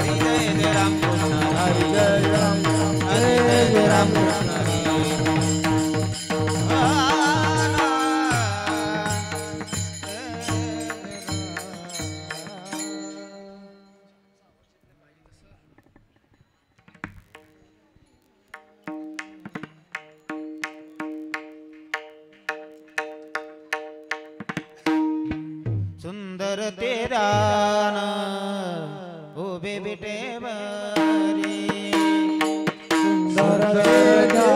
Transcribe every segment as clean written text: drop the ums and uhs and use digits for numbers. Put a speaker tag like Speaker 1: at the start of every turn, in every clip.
Speaker 1: हरी जय जय राम कृष्ण
Speaker 2: हरी जय राम
Speaker 1: हरी जय जय राम कृष्ण सुंदर तेरा उभे बिटे बरी
Speaker 2: सुंदर तेरा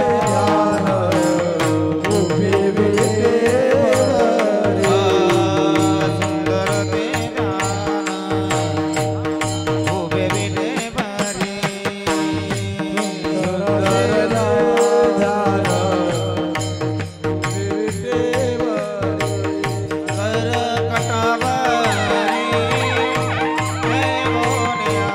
Speaker 2: उभे विटेवरी
Speaker 1: सुंदर तेरा उभे बिटे बरी
Speaker 2: सुंदर ध्यान विटेवरी
Speaker 1: कर कटावरी बोनिया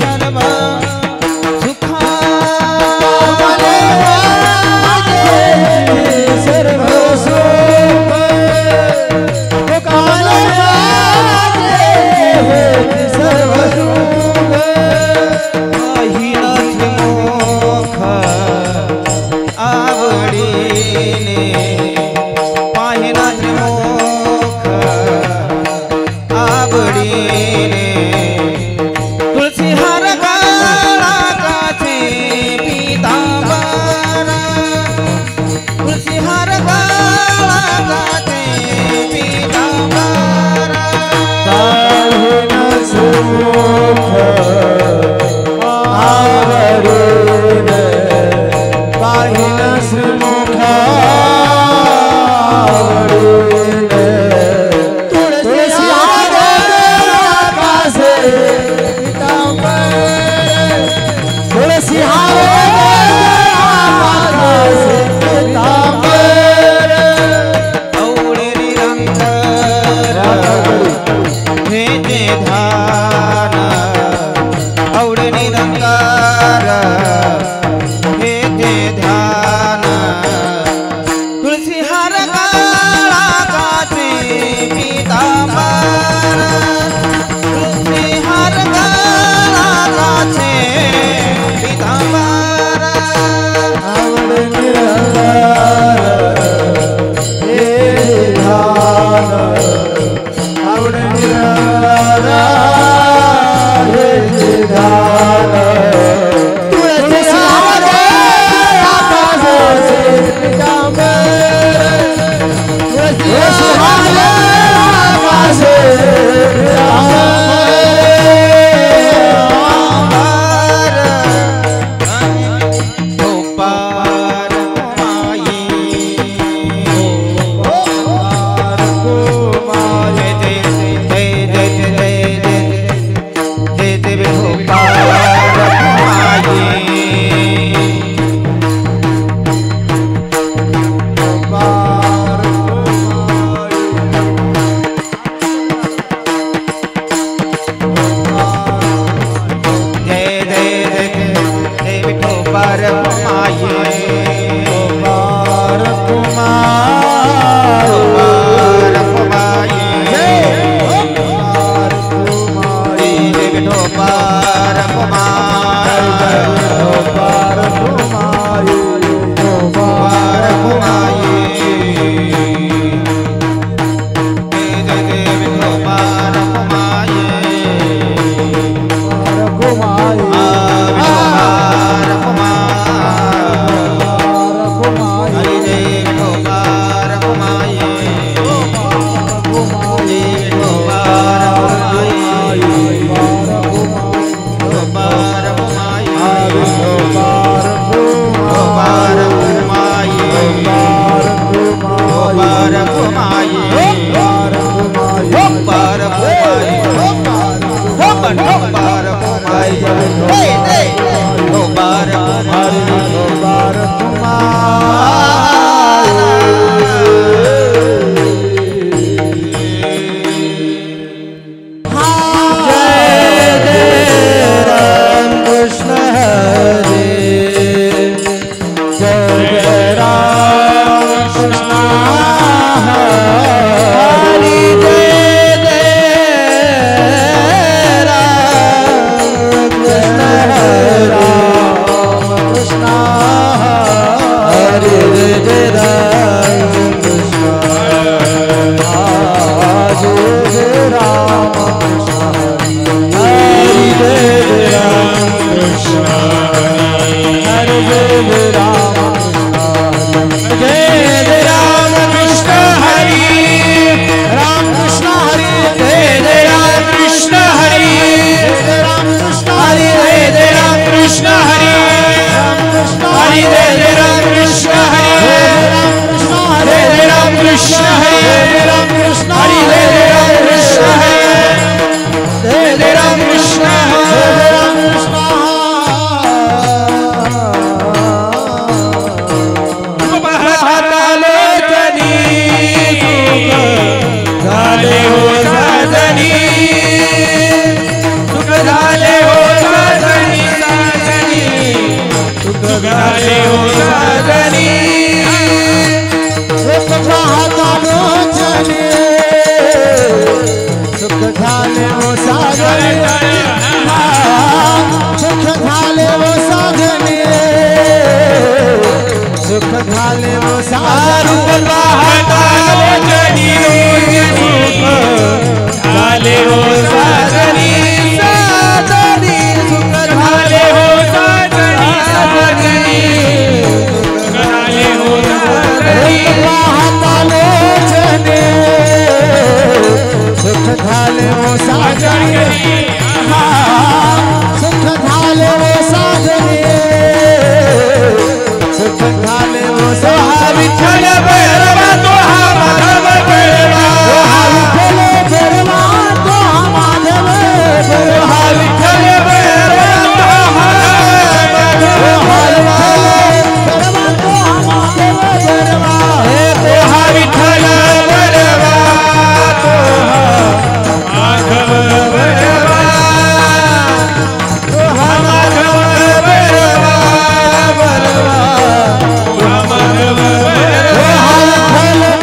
Speaker 1: सर्व सुखा
Speaker 2: सर्व सुख सर्व सुख
Speaker 1: पाहिनाथ मोख आवडीने पाहिनाथ मोख आवडीने तुळशी हार काळाचे पीतांबर तुळशी हार काळाचे पीतांबर
Speaker 2: पाहिन सुख आवडीन पाहिन श्रीमुख आवडीन तुळसी आकाशे पीतांबर तुळसी आकाशे पीतांबर
Speaker 1: औळे निरंतर हे जे ध्यान औळे निरंतर हे जे ध्यान तुळशी हार काळाचे पीतांबर तुळशी हार काळाचे पीतांबर
Speaker 2: आवड निरंतर हे ध्यान आवड निरंतर हे ध्यान तुळसी आकाशे पीतांबर तुळसी आकाशे
Speaker 1: झाले हो साजनी
Speaker 2: सुख पाहता लोचने सुख झाले हो साजनी सुख झाले हो साजनी सुख झाले हो साजनी
Speaker 1: पाहता लोचनी झाले हो साजनी साजनी सुख झाले हो साजनी साजनी सुख झाले हो साजनी
Speaker 2: पाहता लोचने सुख झाले हो साजनी सुख झाले हो साजनी सुख झाले हो
Speaker 1: सोहा विठ्ठल भैरवा तोहा माधव भैरवा
Speaker 2: सोहा विठ्ठल भैरवा तोहा माधव भैरवा
Speaker 1: सोहा विठ्ठल भैरवा तोहा माधव भैरवा
Speaker 2: तोहा माधव भैरवा
Speaker 1: हे तोहा विठ्ठल भैरवा तोहा माधव भैरवा तोहा माधव भैरवा भैरवा तोहा माधव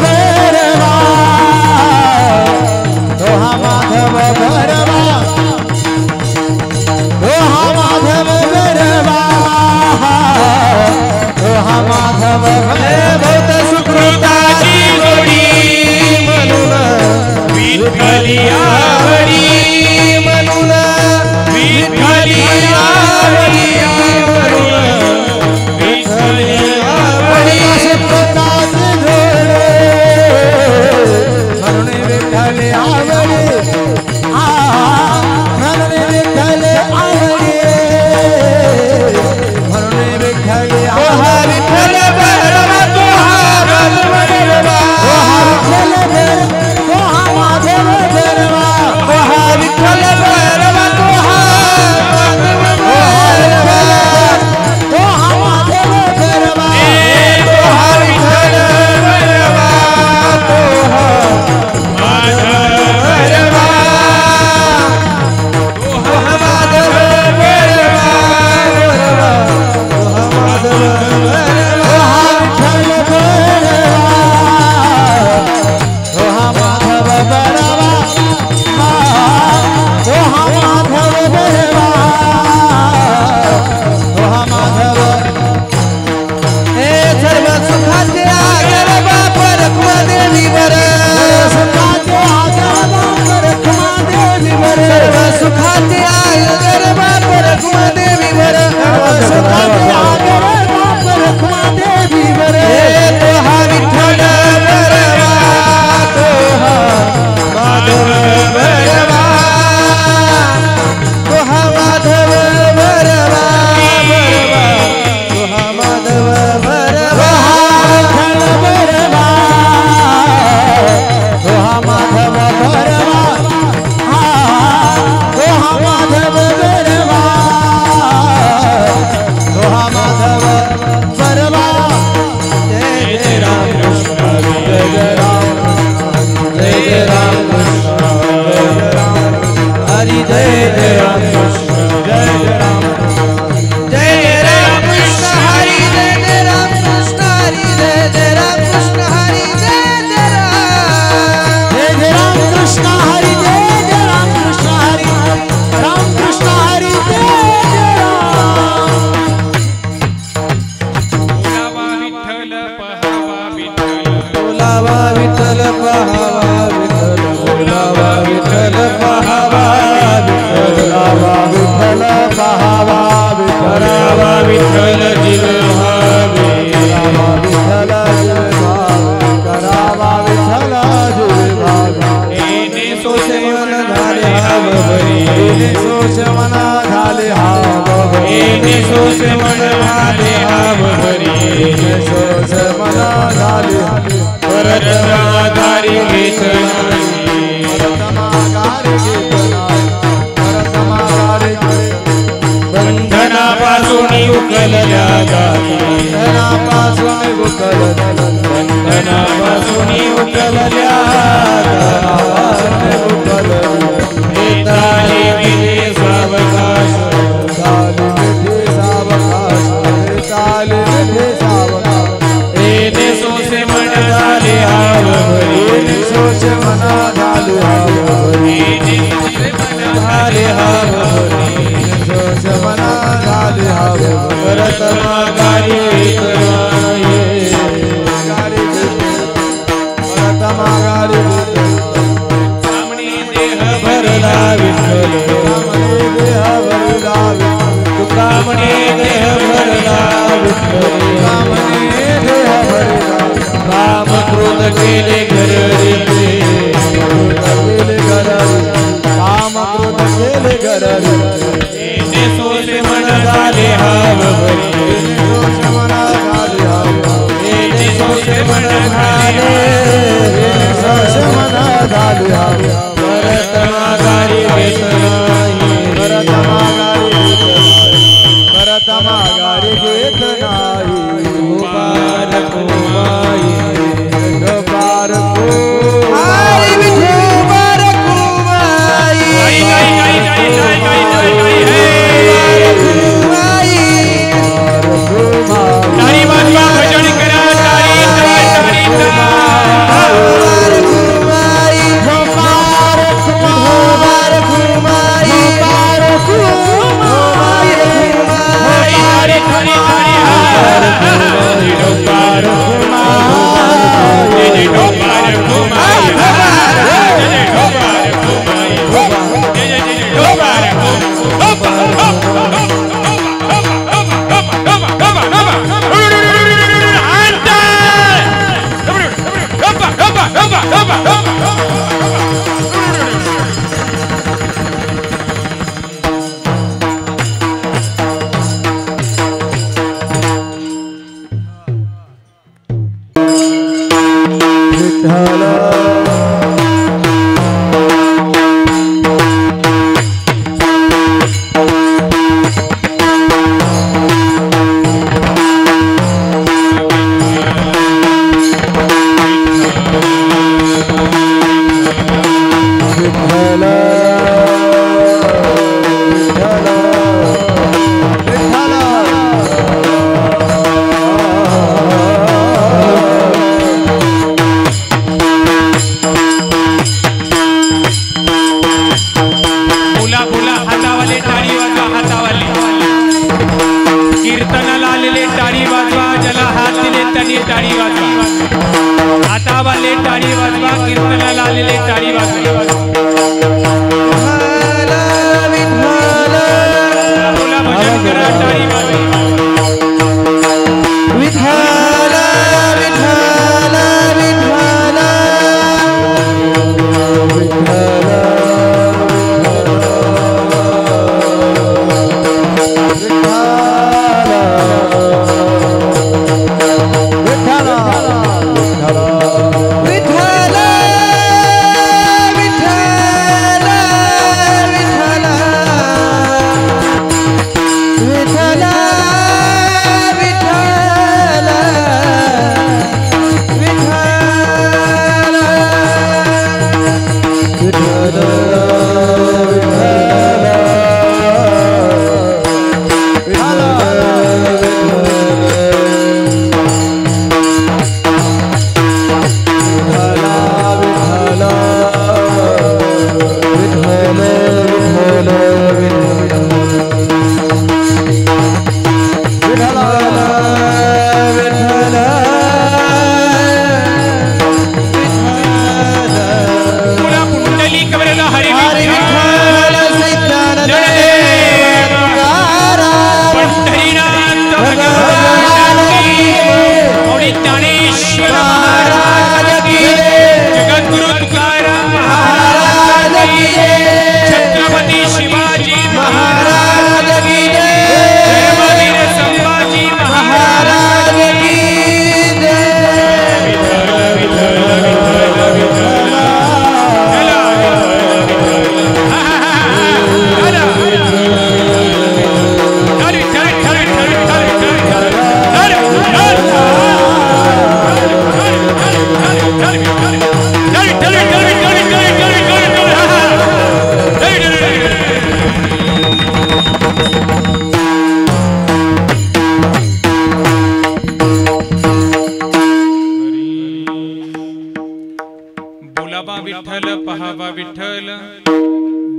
Speaker 1: भैरवा
Speaker 2: तोहा माधव भैरवा तोहा माधव भैरवा तोहा माधव
Speaker 1: बहुत सुकृताची जोडी म्हणून विठ्ठली आवडी म्हणून विठ्ठली आवडी म्हणून विठ्ठली आवडी
Speaker 2: सुखदाचे झोळे म्हणून विठ्ठल आवडे म्हणून विठ्ठल आवडे म्हणून विठ्ठल
Speaker 1: तोहा विठ्ठल भैरवा तोहा माधव भैरवा
Speaker 2: तोहा विठ्ठल तोहा माधव भैरवा
Speaker 1: तोहा विठ्ठल भैरवा तोहा माधव भैरवा
Speaker 2: तोहा माधव भैरवा
Speaker 1: तोहा विठ्ठल भैरवा तोहा माधव भैरवा तोहा माधव भैरवा भैरवा तोहा माधव भैरवा
Speaker 2: तोहा माधव भैरवा तोहा माधव भैरवा तोहा माधव
Speaker 1: हे सर्व सुखाचे आगर बापर देवीवर
Speaker 2: सुखाचे आगर रखमा देवीवर
Speaker 1: सर्व सुखाचे आगर बापर देवीवर
Speaker 2: सुखाचे आगर रखमा देवीवर
Speaker 1: हे तोहा विठ्ठल भैरवा तोहा माधव भैरवा तोहा माधव भैरवा भैरवा तोहा माधव भैरवा
Speaker 2: तोहा माधव भैरवा तोहा माधव भैरवा तोहा माधव भैरवा
Speaker 1: जय जय राम कृष्ण जय जय राम जय जय राम कृष्ण जय जय राम हरि जय जय राम कृष्ण जय जय राम जय जय राम कृष्ण हरि जय जय राम कृष्ण हरि जय जय राम कृष्ण हरि जय जय राम
Speaker 2: जय जय राम कृष्ण हरि जय जय राम कृष्ण हरि राम कृष्ण हरि जय जय राम
Speaker 1: बोलावा विठ्ठल पहावा विठ्ठल बोलावा विठ्ठल पहावा विठ्ठल
Speaker 2: करावा विठ्ठल पहावा
Speaker 1: करावा विठ्ठल जीव भावे
Speaker 2: करावा विठ्ठल जीव भावे करावा विठ्ठल जीव भावे
Speaker 1: एने सोसे मन झाले हाव भरी
Speaker 2: एने सोच मना झाले हाव
Speaker 1: एने सोसे मन झाले हाव भरी
Speaker 2: एने सोच मना झाले
Speaker 1: परत आधारी घेत नाही
Speaker 2: परतमागारी घेत नाही परतमागारी
Speaker 1: बंधनापासून उकलल्या जाती
Speaker 2: बंधनापासून उकलल्या
Speaker 1: बंधनापासून उकलल्या येताले मिले सावकाश
Speaker 2: सावकाश
Speaker 1: कामने देह भरला विठ्ठली कामने देह भरला काम क्रोध केले घर रे काम क्रोध केले घर रे सोसे मन झाले हाव भरी सोसे मन झाले सोसे मन झाले भरत माघारी घेत नाही भरत माघारी घेत नाही कुमार कुमाई कुमार कुमाई कुमार कुमाई तारी बाजवा भजन करा तारी तारी कुमाई कुमार कुमार कुमाई कुमार कुमाई तारी तारी कुमार कुमाई कुमार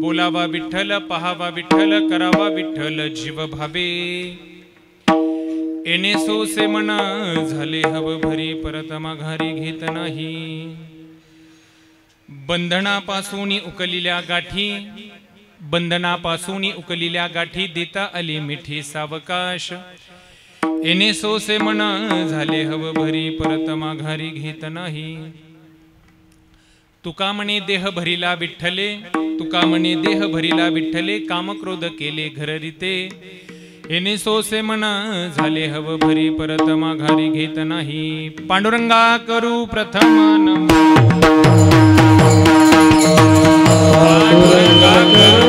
Speaker 3: बोलावा विठ्ठल पहावा विठ्ठल करावा विठ्ठल जीव भावे येणे सोसे मना झाले हव भरी परत माघारी घेत नाही बंधनापासून उकलिल्या गाठी बंधनापासून उकलिल्या गाठी देता आली मिठी सावकाश येणे सोसे मन झाले हव भरी परत माघारी घेत नाही तुका म्हणे देह भरीला विठ्ठले तुका म्हणे देह भरीला विठ्ठले काम क्रोध केले घररिते येणे सोसे मन झाले हव भरी परत माघारी घेत नाही पांडुरंगा करू प्रथम पांडुरंगा करू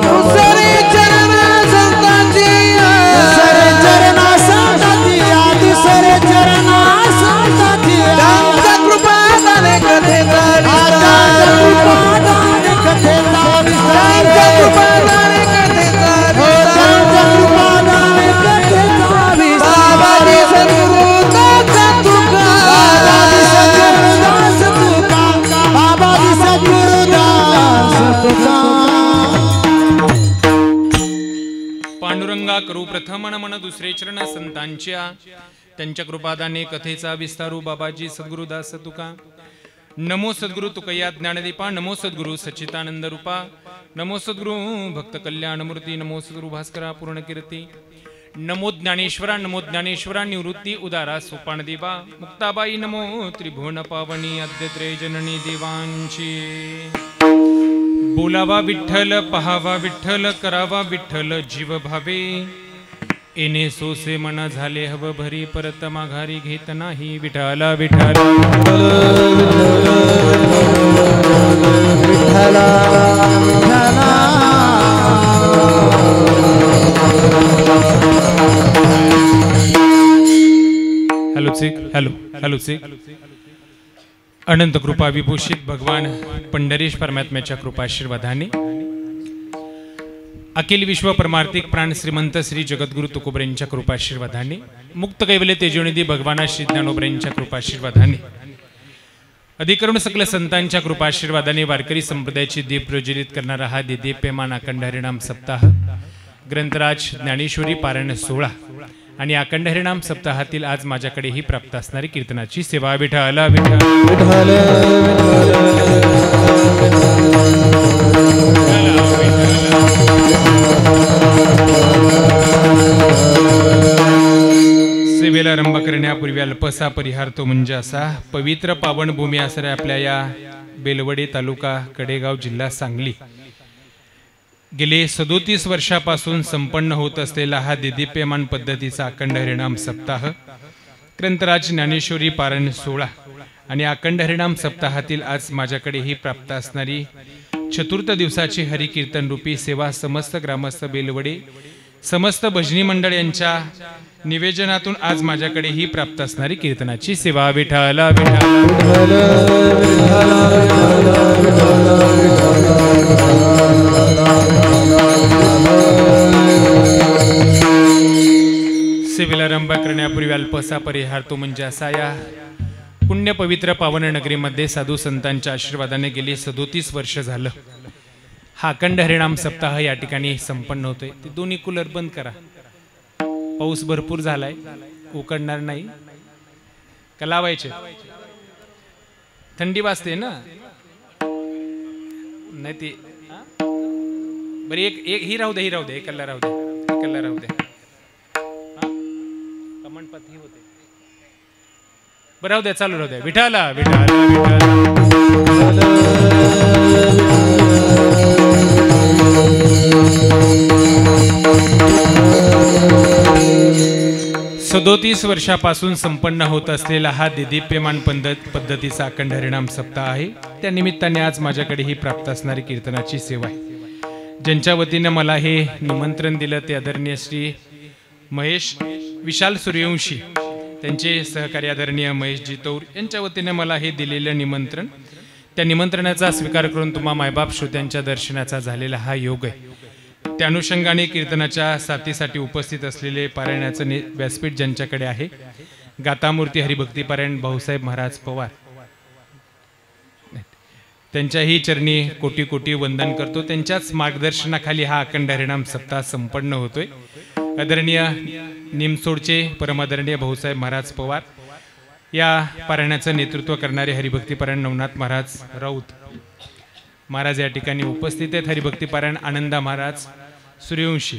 Speaker 1: दुसरे चरण संतांची
Speaker 2: दुसरे चरण संतांची दुसरे चरण संतांची
Speaker 1: त्यांच्या कृपादाने कथेचा विस्तार
Speaker 2: कृपादाने कथेचा विस्तार
Speaker 1: त्यांच्या कृपादाने कथेचा
Speaker 2: त्यांच्या कृपादाने कथेचा विस्तार
Speaker 1: बाबाजी सद्गुरु दास तुका
Speaker 2: बाबाजी सद्गुरुदास तुका बाबाजी सद्गुरुदास तुका
Speaker 3: पांडुरंगा करू प्रथम मन दुसरे चरण संतांच्या त्यांच्या कृपादाने कथेचा विस्तारू बाबाजी सद्गुरुदास तुका नमो सद्गुरु तुकया ज्ञानदीपा नमो सद्गुरु सच्चिदानंद रूपा नमो सद्गुरु भक्त कल्याणमूर्ती नमो सद्गुरु भास्करा पूर्ण कीर्ती नमो ज्ञानेश्वरा निवृत्ती उदारा सोपानदेवा मुक्ताबाई नमो त्रिभुवन पावनी अद्यत्रे जननी देवांची बोलावा विठ्ठल पहावा विठ्ठल करावा विठ्ठल जीव भावे येणे सोसे मन झाले हव भरी परत माघारी घेत नाही विठाला विठाला हॅलो चेक हॅलो चेक अनंत कृपा विभूषित भगवान पंढरीश परमात्म्याच्या कृपाशीर्वादाने अखिल विश्व परमार्थिक प्राण श्रीमंत श्री जगद्गुरु तुकोबरेंच्या कृपाशीर्वादाने मुक्त कैवल्य तेजोनिधी भगवान श्री ज्ञानोबरेंच्या कृपाशीर्वादाने अधिकरण सकल संतांच्या कृपाशीर्वादाने वारकरी संप्रदायाची दीप प्रज्वलित करणारा हा दिव्यमान अखंड हरिनाम सप्ताह ग्रंथराज ज्ञानेश्वरी पारायण 16 आणि अखंड हरिनाम सप्ताहातील आज माझ्याकडेही प्राप्त असणारी कीर्तनाची सेवा विठ्ठला सेवेला आरंभ करण्यापूर्वी अल्पसा परिहार तो म्हणजे असा पवित्र पावन भूमी असणाऱ्या आपल्या या बेलवडे तालुका कडेगाव जिल्हा सांगली गेले 37 वर्षापासून संपन्न होत असलेला हा दिदीप्यमान पद्धतीचा अखंड हरिनाम सप्ताह ग्रंथराज ज्ञानेश्वरी पारायण 16 आणि अखंड हरिनाम सप्ताहातील आज माझ्याकडेही प्राप्त असणारी चतुर्थ दिवसाची हरिकीर्तन रूपी सेवा समस्त ग्रामस्थ बेलवडे समस्त भजनी मंडळ यांच्या निवेदनातून आज माझ्याकडेही प्राप्त असणारी कीर्तनाची सेवा विठ्ठला सेवेला आरंभ करण्यापूर्वी अल्पसा परिहार तो म्हणजे असा या पुण्य पवित्र पावन नगरीमध्ये साधू संतांच्या आशीर्वादाने गेली 37 वर्ष झालं हा अखंड हरिनाम सप्ताह या ठिकाणी संपन्न होतोय ते दोन्ही कूलर बंद करा पाऊस भरपूर झालाय उकडणार नाही का लावायचे थंडी वाजते ना नाही ती बरी एक ही राहू दे एकला राहू दे कमंडपत ही होते बरं राहू द्या चालू राहू द्या विठाला सदोतीस वर्षापासून संपन्न होत असलेला हा दिदीप्यमान पद्धतीचा अखंड हरिनाम सप्ताह आहे त्या निमित्ताने आज माझ्याकडे ही प्राप्त असणारी कीर्तनाची सेवा आहे ज्यांच्या वतीने मला हे निमंत्रण दिलं ते आदरणीय श्री महेश विशाल सूर्यवंशी त्यांचे सहकारी आदरणीय महेशजी तौर यांच्या वतीने मला हे दिलेलं निमंत्रण त्या निमंत्रणाचा स्वीकार करून तुम्हा मायबाप श्रोत्यांच्या दर्शनाचा झालेला हा योग आहे त्या अनुषंगाने कीर्तनाच्या साथीसाठी उपस्थित असलेले पारायणाचं व्यासपीठ ज्यांच्याकडे आहे गातामूर्ती हरिभक्ती पारायण भाऊसाहेब महाराज पवार त्यांच्याही चरणी कोटी कोटी वंदन करतो त्यांच्याच मार्गदर्शनाखाली हा अखंड हरिनाम सप्ताह संपन्न होतोय आदरणीय निमसोडचे परमादरणीय भाऊसाहेब महाराज पवार या पारायणाचं नेतृत्व करणारे हरिभक्ती पारायण नवनाथ महाराज राऊत महाराज या ठिकाणी उपस्थित आहेत. हरिभक्ती पारायण आनंदा महाराज सूर्यवंशी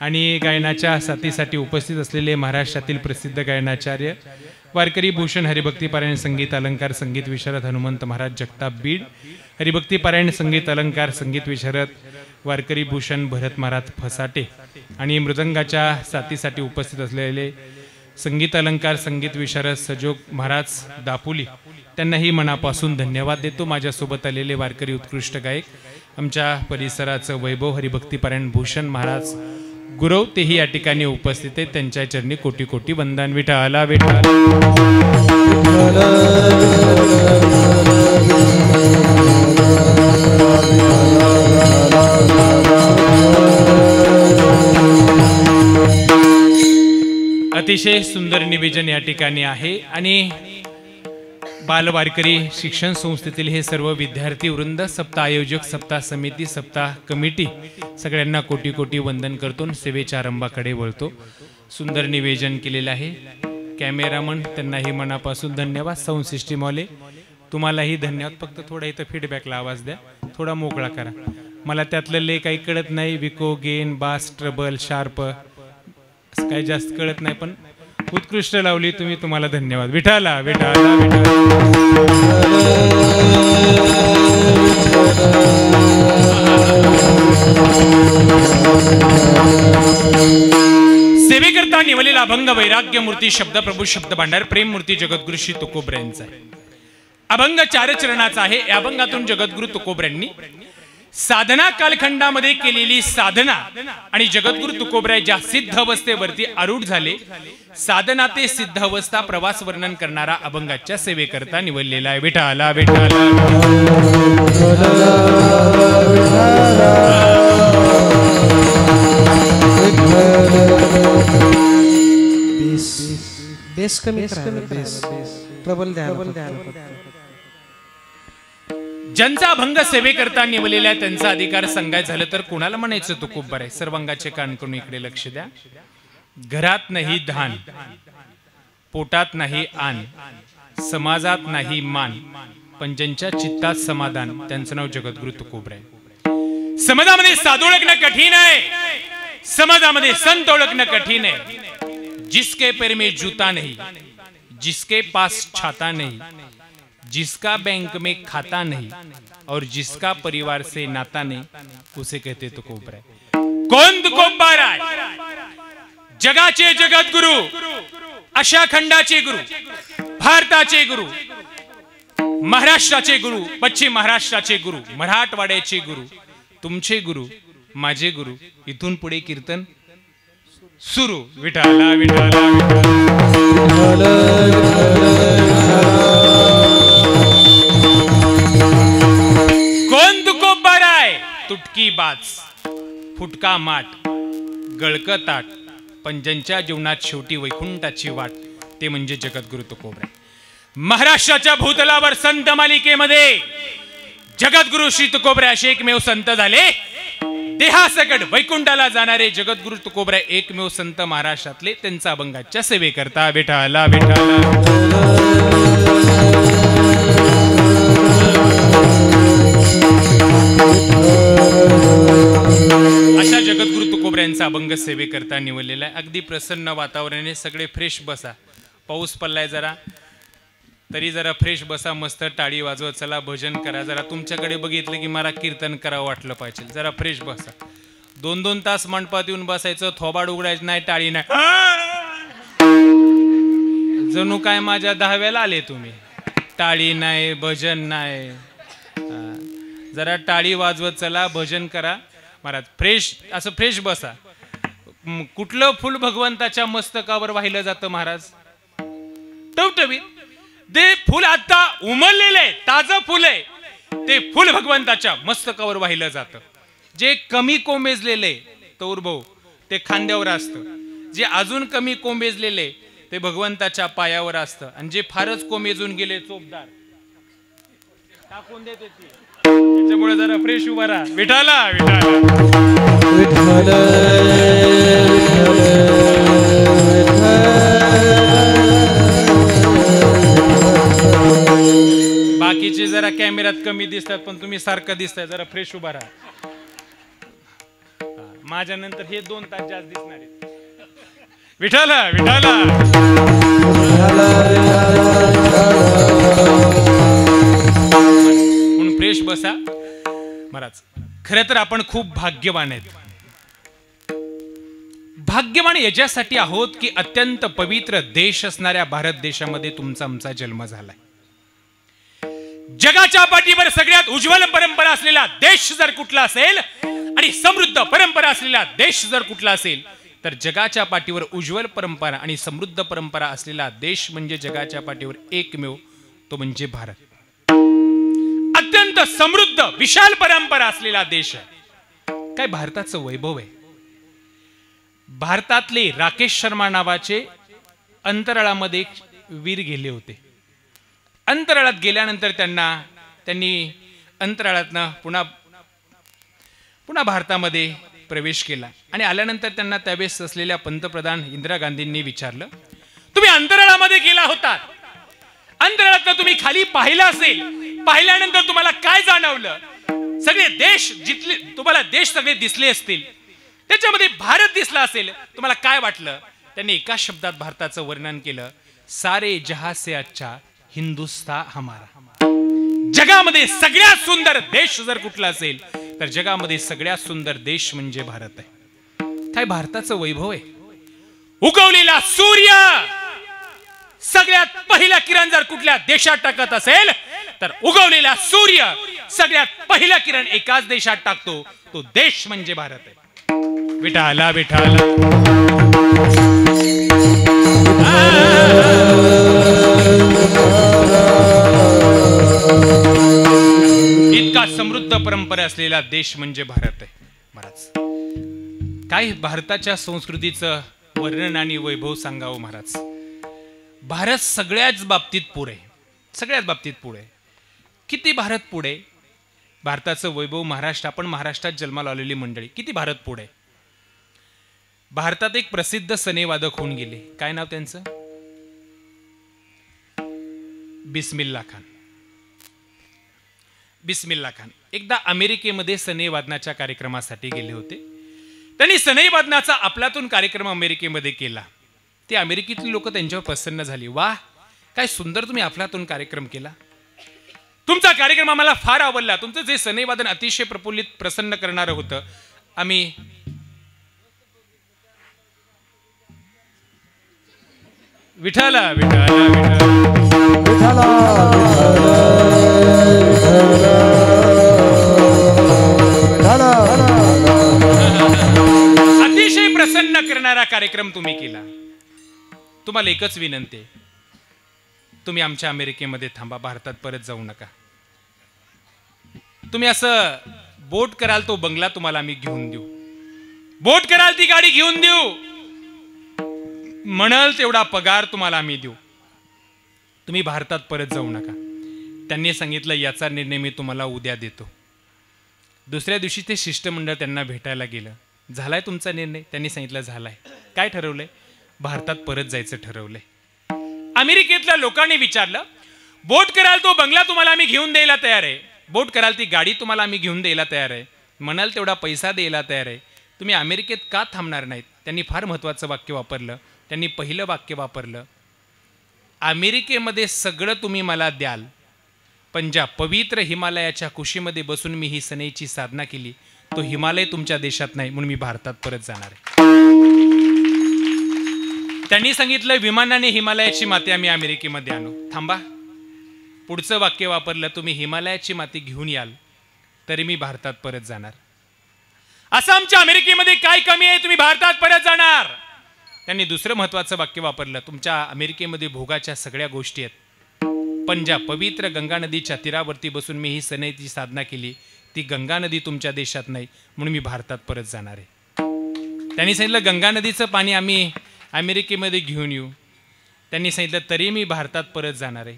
Speaker 3: आणि गायनाच्या साथीसाठी उपस्थित असलेले महाराष्ट्रातील प्रसिद्ध गायनाचार्य वारकरी भूषण हरिभक्ती पारायण संगीत अलंकार संगीत विशारद हनुमंत महाराज जगताप बीड, हरिभक्ती पारायण संगीत अलंकार संगीत विशारद वारकरी भूषण भरत महाराज फसाटे आणि मृदंगाच्या साथीसाठी उपस्थित असलेले संगीत अलंकार संगीत विशारद सजोग महाराज दापुली, त्यांनाही मनापासून धन्यवाद देतो. माझ्यासोबत आलेले वारकरी उत्कृष्ट गायक आमच्या परिसराचं वैभव हरिभक्ती पारायण भूषण महाराज गुरव, तेही या ठिकाणी उपस्थित आहेत. त्यांच्या चरणी कोटी कोटी वंदन. विठ्ठला विठ्ठल. अतिशय सुंदर निवेदन या ठिकाणी आहे आणि बालवारकरी शिक्षण संस्थेतील हे सर्व विद्यार्थी वृंद, सप्ताह आयोजक, सप्ताह समिती, सप्ताह कमिटी सगळ्यांना कोटी कोटी वंदन करतो. सेवेच्या आरंभाकडे वळतो. सुंदर निवेदन केलेलं आहे. कॅमेरामन त्यांनाही मनापासून धन्यवाद. साऊंड सिस्टीमवाले तुम्हालाही धन्यवाद. फक्त थोडा इथं फीडबॅकला आवाज द्या, थोडा मोकळा करा. मला त्यातलं लय काही कळत नाही. विको, गेन, बास, ट्रबल, शार्प काही जास्त कळत नाही, पण उत्कृष्ट लावली तुम्ही. तुम्हाला धन्यवाद. विठाला विठाला विठाला. सेवेकरता निवलेला अभंग वैराग्य मूर्ती शब्द प्रभू शब्द भांडार प्रेम मूर्ती जगद्गुरु श्री तुकोबऱ्यांचा आहे. अभंग 4 चरणाचा आहे. या अभंगातून जगद्गुरु तुकोबऱ्यांनी साधना कालखंडामध्ये केलेली साधना आणि जगद्गुरु तुकोबराय ज्या सिद्ध अवस्थेवरती आरूढ झाले, साधना ते सिद्ध अवस्था प्रवास वर्णन करणारा अभंगाच्या सेवेकरता निवडलेला आहे. विठाला विठाला.
Speaker 2: बेस कमी प्रबल द्या.
Speaker 3: ज्यांचा अभंग सेवेकरता निवडलेला त्यांचा अधिकार सांगायचं झालं तर कोणाला म्हणायचं तुकोबर आहे. सर्वांगाचे कान करून इकडे लक्ष द्या. घरात नाही धान, पोटात नाही आन, समाजात नाही मान, पण ज्यांच्या चित्तात समाधान त्यांचं नाव जगद्गुरु तुकोबर आहे. समाजामध्ये साधू ओळखणं कठीण आहे, समाजामध्ये संत ओळखणं कठीण आहे. जिसके पैर में जूता नहीं, जिसके पास छाता नहीं, जिसका बैंक में खाता नहीं और जिसका परिवार से नाता नहीं, उसे कहते तुकोबर आहे. कोण तुकोबर आहे? जगाचे जगद्गुरु, अशा खंडाचे गुरु, भारताचे गुरु, महाराष्ट्राचे गुरु, पश्चिम महाराष्ट्राचे गुरु, मराठवाड्याचे गुरु, तुमचे गुरु, माझे गुरु. इथून पुढे कीर्तन सुरू. विठाला विठाला विठाला. कोण तुकोबर आहे? तुटकी बाज, फुटका माठ, गळक ताट, पण ज्यांच्या जीवनात शेवटी वैकुंठाची वाट, ते म्हणजे जगद्गुरु तुकोबर आहे. महाराष्ट्राच्या भूतलावर संत मालिकेमध्ये जगद्गुरु श्री तुकोबर असे एकमेव संत झाले. देहासकट वैकुंठाला जाणारे जगद्गुरु तुकोबर एकमेव संत महाराष्ट्रातले. त्यांचा अभंगाच्या सेवेकरता विठाला विठाला. अशा जगद्गुरु तुकोबऱ्यांचा अभंग सेवेकरता निवडलेला आहे. अगदी प्रसन्न वातावरणाने सगळे फ्रेश बसा. पाऊस पडलाय जरा, तरी जरा फ्रेश बसा. मस्त टाळी वाजवत चला, भजन करा. जरा तुमच्याकडे बघितलं की मला कीर्तन करावं वाटलं पाहिजे. जरा फ्रेश बसा. 2-2 तास मंडपात येऊन बसायचं, थोबाड उघडायचं नाही, टाळी नाही. जणू काय माझ्या 10व्याला आले तुम्ही. टाळी नाही, भजन नाही. जरा टाळी वाजवत चला, भजन करा. महाराज फ्रेश असं फ्रेश बसा. कुठलं फुल भगवंताच्या मस्तकावर वाहिलं जातं महाराज? टवटवीत. ते फुल आता उमललेले ताजं फुल आहे, ते फुल भगवंताच्या मस्तकावर वाहिलं जातं. जे कमी कोंबेजलेले तौर भाऊ ते खांद्यावर असतं, जे अजून कमी कोंबेजलेले ते भगवंताच्या पायावर असतं, आणि जे फारच कोंबेजून गेले चोपदार टाकून देते. त्याच्यामुळे जरा फ्रेश उभा राहा. विठाला विठाला. बाकीचे जरा कॅमेऱ्यात कमी दिसतात, पण तुम्ही सारखं दिसताय. जरा फ्रेश उभा राहा. माझ्या नंतर हे 2 तास जास्त दिसणार आहेत. विठाला विठाला म्हणून फ्रेश बसा महाराज. खरं तर आपण खूप भाग्यवान आहेत. भाग्यवान याच्यासाठी आहोत की अत्यंत पवित्र देश असणाऱ्या भारत देशामध्ये तुमचा आमचा जन्म झालाय. जगाच्या पाठीवर सगळ्यात उज्ज्वल परंपरा असलेला देश जर कुठला असेल आणि समृद्ध परंपरा असलेला देश जर कुठला असेल तर जगाच्या पाठीवर उज्ज्वल परंपरा आणि समृद्ध परंपरा असलेला देश म्हणजे जगाच्या पाठीवर एकमेव तो म्हणजे भारत. अत्यंत समृद्ध विशाल परंपरा असलेला देश आहे. काय भारताचं वैभव आहे. भारतातले राकेश शर्मा नावाचे अंतराळामध्ये वीर गेले होते. अंतराळात गेल्यानंतर त्यांनी अंतराळातनं पुन्हा भारतामध्ये प्रवेश केला आणि आल्यानंतर त्यांना त्यावेळेस असलेल्या पंतप्रधान इंदिरा गांधींनी विचारलं, तुम्ही अंतराळामध्ये गेला होता, अंतराळात तुम्ही खाली पाहिलं असेल, पाहिल्यानंतर तुम्हाला काय जाणवलं? सगळे देश जिथले तुम्हाला देश सगळे दिसले असतील, त्याच्यामध्ये भारत दिसला असेल, तुम्हाला काय वाटलं? त्यांनी एका शब्दात भारताचं वर्णन केलं, सारे जहां से अच्छा हिंदुस्तान हमारा. जगामध्ये सगळ्यात सुंदर देश जर कुठला असेल तर जगामध्ये सगळ्यात सुंदर देश म्हणजे भारत आहे. काय भारताचं वैभव आहे. उगवलेला सूर्य सगळ्यात पहिला किरण जर कुठल्या देशात टाकत असेल तर उगवलेला सूर्य सगळ्यात पहिला किरण एकाच देशात टाकतो, तो देश म्हणजे भारत आहे. विठाला विठाला इतका समृद्ध परंपरा असलेला देश म्हणजे भारत आहे. महाराज काय भारताच्या संस्कृतीचं वर्णन आणि वैभव सांगावं महाराज. भारत सगळ्याच बाबतीत पुढे, सगळ्याच बाबतीत पुढे. किती भारत पुढे. भारताचं वैभव महाराष्ट्र, आपण महाराष्ट्रात जन्माला आलेली मंडळी, किती भारत पुढे. भारतात एक प्रसिद्ध सनेवादक होऊन गेले, काय नाव त्यांचं? बिस्मिल्ला खान. बिस्मिल्ला खान एकदा अमेरिकेमध्ये सनई वादनाच्या कार्यक्रमासाठी गेले होते. त्यांनी सनई वादनाचा आपलातून कार्यक्रम अमेरिकेमध्ये केला. ते अमेरिकेतली लोक त्यांच्यावर प्रसन्न झाली. वाह, काय सुंदर तुम्ही आपलातून कार्यक्रम केला, तुमचा कार्यक्रम आम्हाला फार आवडला, तुमचं जे सनई वादन अतिशय प्रफुल्लित प्रसन्न करणारं होतं. आम्ही विठाला विठाला विठाला अतिशय प्रसन्न करणारा कार्यक्रम तुम्ही केला. तुम्हाला एकच विनंती आहे, तुम्ही आमच्या अमेरिकेमध्ये थांबा, भारतात परत जाऊ नका. तुम्ही असं बोट कराल तो बंगला तुम्हाला आम्ही घेऊन देऊ, बोट कराल ती गाडी घेऊन देऊ, म्हणाल तेवढा पगार तुम्हाला आम्ही देऊ, तुम्ही भारतात परत जाऊ नका. त्यांनी सांगितलं याचा निर्णय मी तुम्हाला उद्या देतो. दुसऱ्या दिवशी ते शिष्टमंडळ त्यांना भेटायला गेलं. झालाय तुमचा निर्णय? त्यांनी सांगितलं झालाय. काय ठरवलंय? भारतात परत जायचं ठरवलंय. अमेरिकेतल्या लोकांनी विचारलं, बोट कराल तो बंगला तुम्हाला आम्ही घेऊन द्यायला तयार आहे, बोट कराल ती गाडी तुम्हाला आम्ही घेऊन द्यायला तयार आहे, म्हणाल तेवढा पैसा द्यायला तयार आहे, तुम्ही अमेरिकेत का थांबणार नाहीत? त्यांनी फार महत्त्वाचं वाक्य वापरलं. त्यांनी पहिलं वाक्य वापरलं, अमेरिकेमध्ये सगळं तुम्ही मला द्याल, पण ज्या पवित्र हिमालयाच्या कुशीमध्ये बसून मी ही सनईची साधना केली, तो हिमालय तुमच्या देशात नाही, म्हणून मी भारतात परत जाणार आहे. त्यांनी सांगितलं विमानाने हिमालयाची माती आम्ही अमेरिकेमध्ये आणू. थांबा, पुढचं वाक्य वापरलं, तुम्ही हिमालयाची माती घेऊन याल तरी मी भारतात परत जाणार. असं आमच्या अमेरिकेमध्ये काय कमी आहे तुम्ही भारतात परत जाणार? त्यांनी दुसरं महत्वाचं वाक्य वापरलं, तुमच्या अमेरिकेमध्ये भोगाच्या सगळ्या गोष्टी आहेत, पण ज्या पवित्र गंगा नदीच्या तीरावरती बसून मी ही सनईची साधना केली, ती गंगा नदी तुमच्या देशात नाही, म्हणून मी भारतात परत जाणार आहे. त्यांनी सांगितलं गंगा नदीचं पाणी आम्ही अमेरिकेमध्ये घेऊन येऊ. त्यांनी सांगितलं तरी मी भारतात परत जाणार आहे.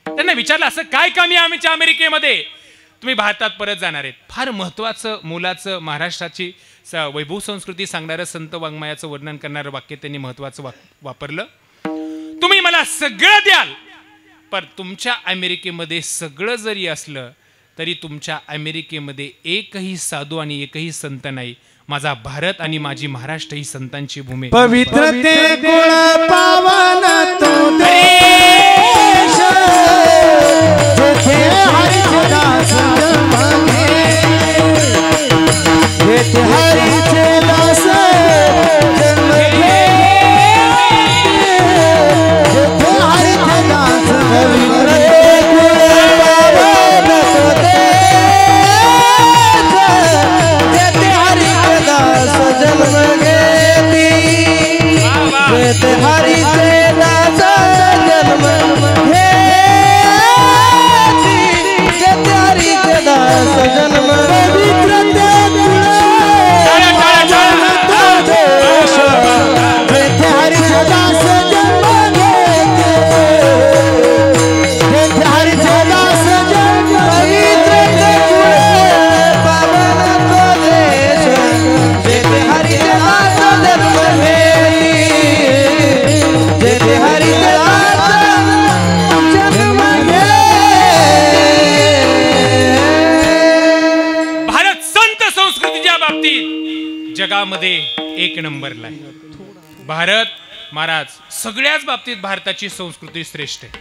Speaker 3: त्यांना विचारलं असं काय कमी आहे आमच्या अमेरिकेमध्ये तुम्ही भारतात परत जाणार आहेत? फार महत्वाचं मोलाचं महाराष्ट्राची वैभव संस्कृती सांगणारं संत वाङ्मयाचं वर्णन करणारं वाक्य त्यांनी महत्वाचं वापरलं, तुम्ही मला सगळं द्याल पण तुमच्या अमेरिकेमध्ये सगळं जरी असलं तरी तुमच्या अमेरिकेमध्ये एकही साधू आणि एकही संत नाही. माझा भारत आणि माझी महाराष्ट्र ही संतांची भूमी.
Speaker 1: पवित्र ते कुळ पावन तो देश जेथे हरीचे दास जन्म घे, जेथे हरीचे दास जन्म घे, जेथे हरीचे दास पवित्र ते कुळ पावन तो देश जेथे हरीचे दास जन्म घेती, जेथे हरीचे दास जन्म घेती, जेथे हरीचे दास जन्म पवित्र ते कुळ पावन तो देश जेथे हरीचे दास जन्म घेती, जेथे हरीचे दास जन्म पवित्र ते कुळ पावन तो देश जेथे हरीचे दास जन्म घेती, जेथे हरीचे दास जन्म घेती.
Speaker 3: भारत संत संस्कृतीच्या बाबतीत जगामध्ये एक नंबरला आहे. भारत महाराज सगळ्याच बाबतीत भारताची संस्कृती श्रेष्ठ आहे.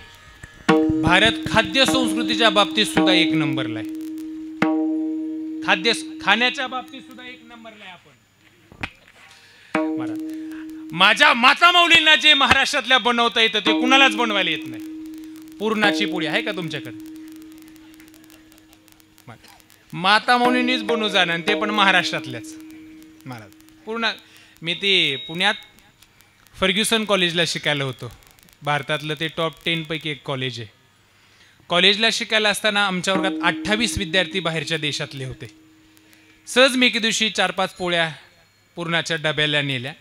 Speaker 3: भारत खाद्य संस्कृतीच्या बाबतीत सुद्धा एक नंबरला आहे. खाण्याच्या बाबतीत सुद्धा एक नंबरला आहे आपण. महाराज माझ्या माता माऊलींना जे महाराष्ट्रातल्या बनवता येतं ते कुणालाच बनवायला येत नाही. पुरणाची पोळी आहे का तुमच्याकडे? माता माऊलींनीच बनवू जाणार, ते पण महाराष्ट्रातल्याच. महाराज पूर्ण मी ते पुण्यात फर्ग्युसन कॉलेजला शिकायला होतो. भारतातलं ते टॉप 10 पैकी एक कॉलेज आहे. कॉलेजला शिकायला असताना आमच्या वर्गात 28 विद्यार्थी बाहेरच्या देशातले होते. सहज मी एके दिवशी 4-5 पोळ्या पुरणाच्या डब्याला नेल्या.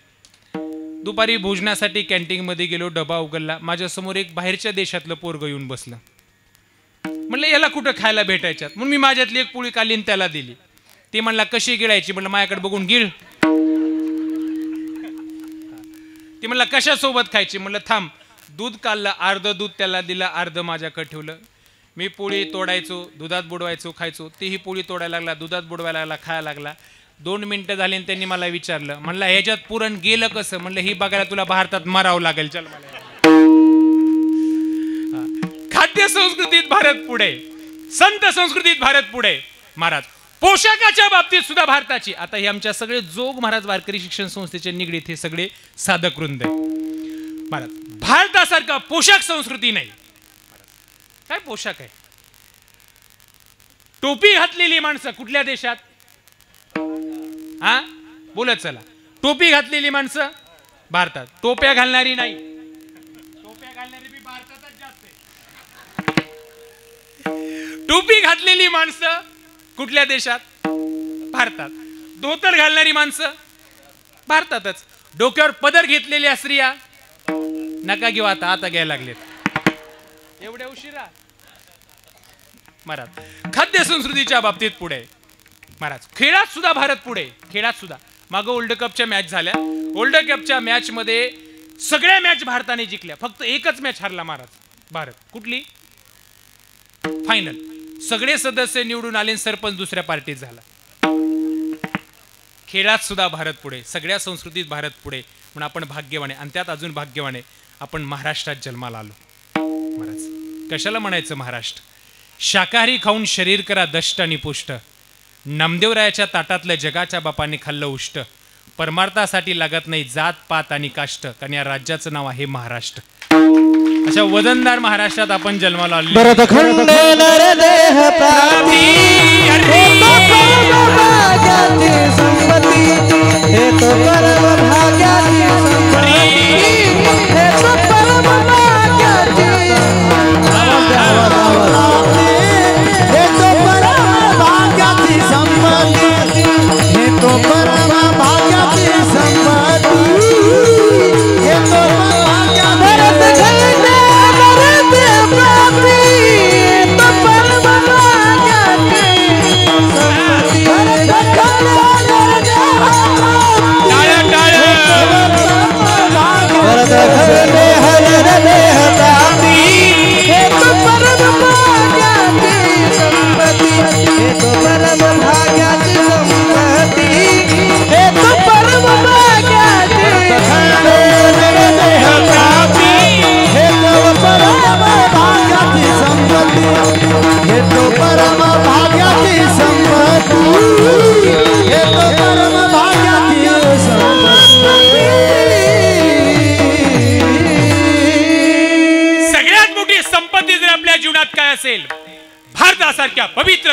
Speaker 3: दुपारी भोजनासाठी कॅन्टीनमध्ये गेलो, डबा उघडला, माझ्यासमोर एक बाहेरच्या देशातलं पोरगं येऊन बसलं. म्हणलं याला कुठं खायला भेटायच्यात, म्हणून मी माझ्यातली एक पोळी कालीन त्याला दिली. ती म्हणला कशी गिळायची, म्हणलं माझ्याकडे बघून गिळ. ती म्हणला कशासोबत खायची, म्हणलं थांब. दूध काढलं, अर्ध दूध त्याला दिलं, अर्ध माझ्याकडे ठेवलं. मी पोळी तोडायचो, दुधात बुडवायचो, खायचो. तेही पोळी तोडायला लागला, दुधात बुडवायला लागला, खायला लागला. 2 मिनिटं झाली आणि त्यांनी मला विचारलं, म्हणलं ह्याच्यात पुरण गेलं कसं? म्हणलं ही बघायला तुला भारतात मारावं लागेल, चल मला. खाद्य संस्कृतीत भारत पुढे, संत संस्कृतीत भारत पुढे. महाराज पोशाखाच्या बाबतीत सुद्धा भारताची. आता हे आमच्या सगळे जोग महाराज वारकरी शिक्षण संस्थेचे निगडीत हे सगळे साधक वृंद आहे. महाराज भारतासारखा पोशाख संस्कृती नाही. काय पोशाख आहे? टोपी घातलेली माणसं कुठल्या देशात? हा बोलत चला. टोपी घातलेली माणसं भारतात, टोप्या घालणारी नाही. टोप्या घालणारी बी भारतातच जास्त आहे. टोपी घातलेली माणसं कुठल्या देशात? भारतात. धोतर घालणारी माणसं भारतातच. डोक्यावर पदर घेतलेल्या स्त्रिया नका घेऊ, आता घ्यायला लागलेत एवढ्या उशिरा. महाराज खाद्य संस्कृतीच्या बाबतीत पुढे. महाराज खेळात सुद्धा भारत पुढे. खेळात सुद्धा मागं वर्ल्ड कपच्या मॅच झाल्या. वर्ल्ड कपच्या मॅच मध्ये सगळ्या मॅच भारताने जिंकल्या, फक्त एकच मॅच हरला महाराज भारत. कुठली? फायनल. सगळे सदस्य निवडून आले, सरपंच दुसऱ्या पार्टीत झाला. खेळात सुद्धा भारत पुढे, सगळ्या संस्कृतीत भारत पुढे. म्हणून आपण भाग्यवान आहे, आणि त्यात अजून भाग्यवान आहे आपण महाराष्ट्रात जन्माला आलो. महाराज कशाला म्हणायचं महाराष्ट्र? शाकाहारी खाऊन शरीर करा दष्ट आणि पुष्ट. नामदेवरायाच्या ताटातलं जगाच्या बापाने खाल्लं उष्ट. परमार्थासाठी लागत नाही जात पात आणि काष्ट, कारण या राज्याचं नाव आहे महाराष्ट्र. अशा वजनदार महाराष्ट्रात आपण जन्माला आलो.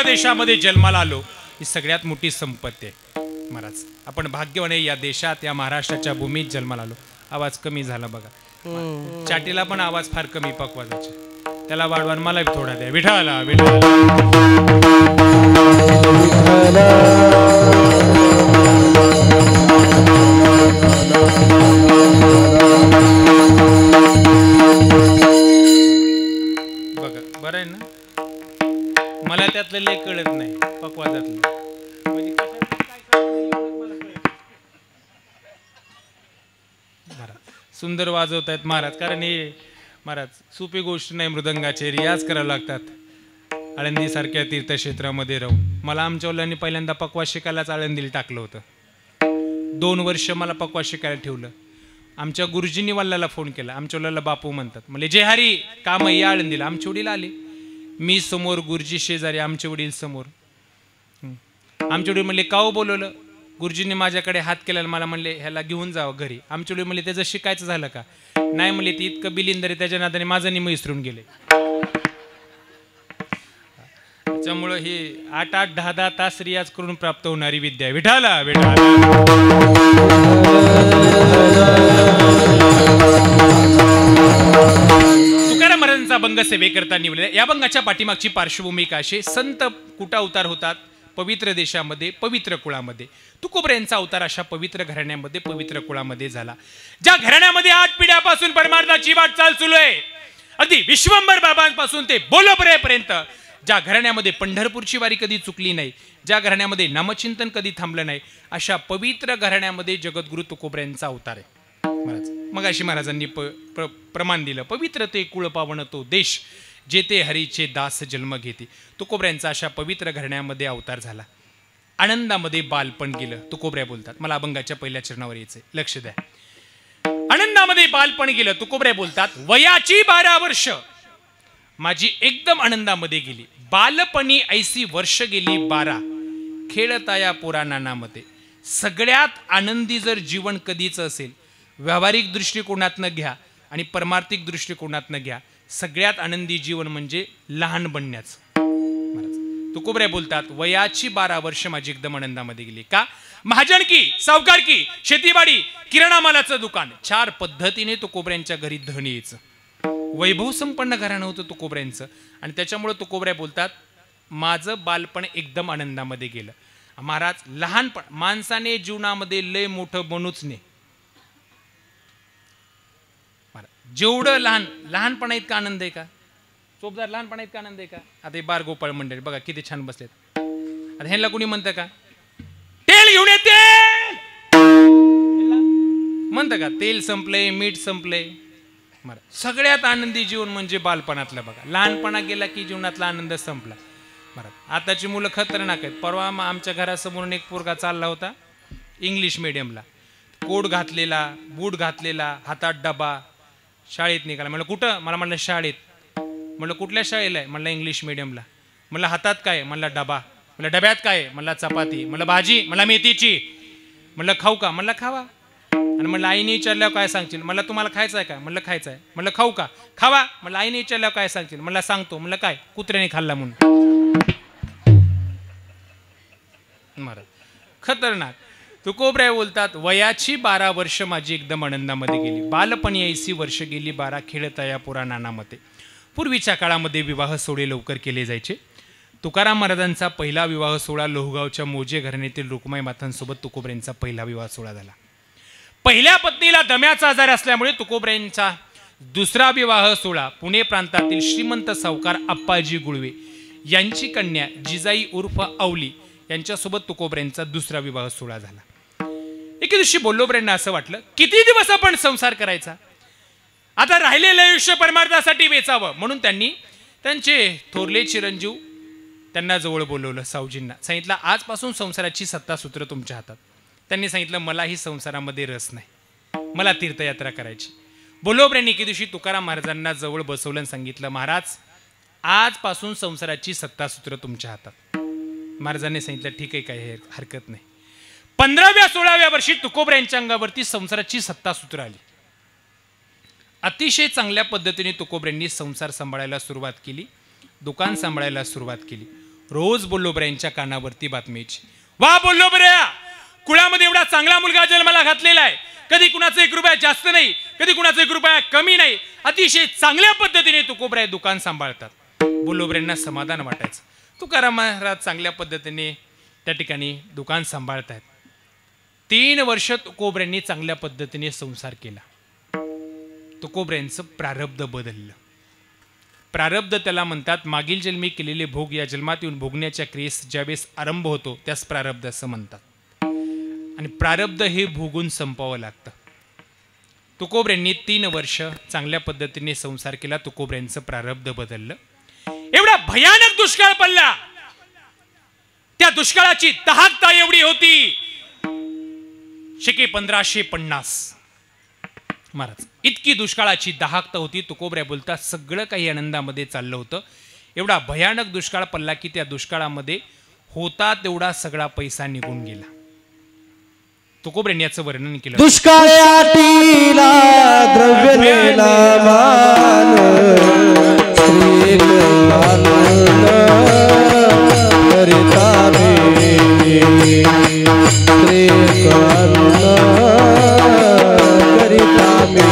Speaker 3: देशामध्ये जन्माला आलो ही सगळ्यात मोठी संपत्ती आहे महाराज. आपण भाग्यवान आहे, या देशात या महाराष्ट्राच्या भूमीत जन्माला आलो. आवाज कमी झाला बघा, चाटीला पण आवाज फार कमी पकवाजाचे, त्याला वाढवान मला थोडा द्या. विठाला बघा, बरं आहे ना. मला त्यातलं लय कळत नाही पकवाजातलं. सुंदर वाजवत आहेत महाराज, कारण हे महाराज सोपी गोष्ट नाही. मृदंगाचे रियाज करावे लागतात आळंदी सारख्या तीर्थक्षेत्रामध्ये राहून. मला आमच्या वडिलांनी पहिल्यांदा पकवाज शिकायलाच आळंदीला टाकलं होतं. 2 वर्ष मला पकवाज शिकायला ठेवलं. आमच्या गुरुजींनी वडिलाला फोन केला, आमच्या वडिलाला बापू म्हणतात, म्हणजे जे हरी काम या आळंदीला. आमचे वडील आले, मी समोर, गुरुजी शेजारी, आमचे वडील समोर. आमचे वडील म्हणले का हो बोलवलं. गुरुजींनी माझ्याकडे हात केला, मला म्हणले ह्याला घेऊन जावं घरी. आमचे वडील म्हणले त्याचं शिकायचं झालं का. नाही म्हणले ती इतकं बिलिंदर आहे, त्याच्या नादाने माझं निम विसरून गेले. त्याच्यामुळं हे 8-8, 10-10 तास रियाज करून प्राप्त होणारी विद्या. विठाला विठाला. तुकाराम महाराजांचा अभंग सेवेकरता निवडले. या अभंगाच्या पाठीमागची पार्श्वभूमी काय अशी. संत कुठं अवतार होतात, पवित्र देशामध्ये, पवित्र कुळामध्ये. तुकोबऱ्यांचा अवतार अशा पवित्र घराण्यामध्ये, पवित्र कुळामध्ये झाला, ज्या घराण्यामध्ये 8 पिढ्यापासून परमार्थाची वाटचाल सुरू आहे. अगदी विश्वंभर बाबांपासून ते बोलोबरेपर्यंत. ज्या घराण्यामध्ये पंढरपूरची वारी कधी चुकली नाही, ज्या घराण्यामध्ये नामचिंतन कधी थांबलं नाही, अशा पवित्र घराण्यामध्ये जगद्गुरु तुकोबऱ्यांचा अवतार आहे महाराज. मग अशी महाराजांनी प्रमाण दिलं. पवित्र ते कुळ पावन तो देश, जेते हरीचे दास जन्म घेते. तुकोबऱ्यांचा अशा पवित्र घराण्यामध्ये अवतार झाला. आनंदामध्ये बालपण गेलं. तुकोबऱ्या बोलतात, मला अभंगाच्या पहिल्या चरणावर यायचंय, लक्ष द्या. आनंदामध्ये बालपण गेलं. तुकोबऱ्या बोलतात, वयाची 12 वर्ष माझी एकदम आनंदामध्ये गेली. बालपणी ऐसी वर्ष गेली 12, खेळता या पुराणांमध्ये. सगळ्यात आनंदी जर जीवन कधीच असेल, व्यावहारिक दृष्टिकोनातनं घ्या आणि परमार्थिक दृष्टिकोनातनं घ्या, सगळ्यात आनंदी जीवन म्हणजे लहान बनण्याचं. तुकोबऱ्या बोलतात, वयाची 12 वर्ष माझी एकदम आनंदामध्ये गेली. का. महाजनकी, सावकारकी, शेतीबाडी, किराणा मालाचं दुकान, 4 पद्धतीने तुकोबऱ्यांच्या घरी धन यायचं. वैभव संपन्न घराणं होतं तुकोबऱ्यांचं. आणि त्याच्यामुळे तुकोबऱ्या बोलतात, माझं बालपण एकदम आनंदामध्ये गेलं. महाराज, लहानपण माणसाने जीवनामध्ये लय मोठं बनूच नाही. जेवढं लहानपणा इतका आनंद आहे का. चोपदार लहानपणा इतका आनंद आहे का. आता हे बार गोपाळ मंडळी बघा किती छान बसलेत. आता ह्यांना कोणी म्हणतं का तेल घेऊन येते, म्हणतं का तेल संपलंय, मीठ संपलंय. सगळ्यात आनंदी जीवन म्हणजे बालपणातलं. बघा, लहानपणा गेला की जीवनातला आनंद संपला. आताची मुलं खतरनाक आहेत. परवा आमच्या घरासमोरून एक पोरगा चालला होता इंग्लिश मीडियमला, कोट घातलेला, बूट घातलेला, हातात डबा, शाळेत निघाला. म्हणलं कुठं. मला म्हणलं शाळेत. म्हणलं कुठल्या शाळेला आहे. म्हणलं इंग्लिश मीडियमला. म्हणलं हातात काय. म्हणलं डबा. म्हणलं डब्यात काय. म्हणलं चपाती. म्हणलं भाजी. म्हणलं मेथीची. म्हणलं खाऊ का. म्हणलं खावा. आणि म्हणलं आईने विचारल्यावर काय सांगशील. म्हणलं तुम्हाला खायचं आहे का. म्हणलं खायचं आहे. म्हणलं खाऊ का. खावा. म्हणलं आईने विचारल्यावर काय सांगशील. म्हणलं सांगतो. म्हणलं काय. कुत्र्याने खाल्ला म्हणून. महाराज खतरनाक. तुकोबऱ्या बोलतात, वयाची 12 वर्ष माझी एकदम आनंदामध्ये गेली. बालपणी ऐसी वर्ष गेली 12, खेळता या पुराणांमध्ये. पूर्वीच्या काळामध्ये विवाह सोहळे लवकर केले जायचे. तुकाराम महाराजांचा पहिला विवाह सोहळा लोहगावच्या मोजे घराण्यातील रुक्माई मातांसोबत तुकोबऱ्यांचा पहिला विवाह सोहळा झाला. पहिल्या पत्नीला दम्याचा आजार असल्यामुळे तुकोबऱ्यांचा दुसरा विवाह सोहळा पुणे प्रांतातील श्रीमंत सावकार अप्पाजी गुळवे यांची कन्या जिजाई उर्फ अवली यांच्यासोबत तुकोबऱ्यांचा दुसरा विवाह सोहळा झाला. एके दिवशी बोल्लोबऱ्यांना असं वाटलं, किती दिवस आपण संसार करायचा, आता राहिलेलं आयुष्य परमार्थासाठी वेचावं. म्हणून त्यांनी त्यांचे थोरले चिरंजीव त्यांना जवळ बोलवलं. सावजींना सांगितलं, आजपासून संसाराची सत्तासूत्र तुमच्या हातात. त्यांनी सांगितलं, मलाही संसारामध्ये रस नाही, मला तीर्थयात्रा करायची. बोल्लोबऱ्यांनी एके दिवशी तुकाराम महाराजांना जवळ बसवलं आणि सांगितलं, महाराज आजपासून संसाराची सत्तासूत्र तुमच्या हातात. महाराजांनी सांगितलं, ठीक आहे, काही हरकत नाही. 15व्या-16व्या वर्षी तुकोबऱ्यांच्या अंगावरती संसाराची सत्तासूत्र आली. अतिशय चांगल्या पद्धतीने तुकोबऱ्यांनी संसार सांभाळायला सुरुवात केली, दुकान सांभाळायला सुरुवात केली. रोज बोल्लोबऱ्यांच्या कानावरती बातमीची, वा बोल्लोबऱ्या, कुळामध्ये एवढा चांगला मुलगा जन्माला घातलेला आहे, कधी कुणाचा 1 रुपया जास्त नाही, कधी कुणाचा 1 रुपया कमी नाही, अतिशय चांगल्या पद्धतीने तुकोबऱ्या दुकान सांभाळतात. बोल्लोबऱ्यांना समाधान वाटायचं, तुकाराम महाराज चांगल्या पद्धतीने त्या ठिकाणी दुकान सांभाळतायत. 3 वर्ष तुकोबऱ्यांनी चांगल्या पद्धतीने संसार केला. तुकोबऱ्यांचं प्रारब्ध बदललं. प्रारब्ध त्याला म्हणतात, मागील जन्मी केलेले भोग या जन्मात येऊन भोगण्याच्या क्रियेस ज्यावेळेस आरंभ होतो त्यास प्रारब्ध असं म्हणतात. आणि प्रारब्ध हे भोगून संपवावं लागतं. तुकोबऱ्यांनी 3 वर्ष चांगल्या पद्धतीने संसार केला. तुकोबऱ्यांचं प्रारब्ध बदललं. एवढा भयानक दुष्काळ पडला. त्या दुष्काळाची दाहकता एवढी होती, शके 1550 महाराज, इतकी दुष्काळाची दाहकता होती. तुकोबऱ्या बोलतात सगळं काही आनंदामध्ये चाललं होतं. एवढा भयानक दुष्काळ पडला की त्या दुष्काळामध्ये होता तेवढा सगळा पैसा निघून गेला. तुकोबऱ्यांनी याचं वर्णन केलं.
Speaker 1: दुष्काळाटीला द्रव्य नेला मान, स्त्री करिता मी, स्त्री करिता मी.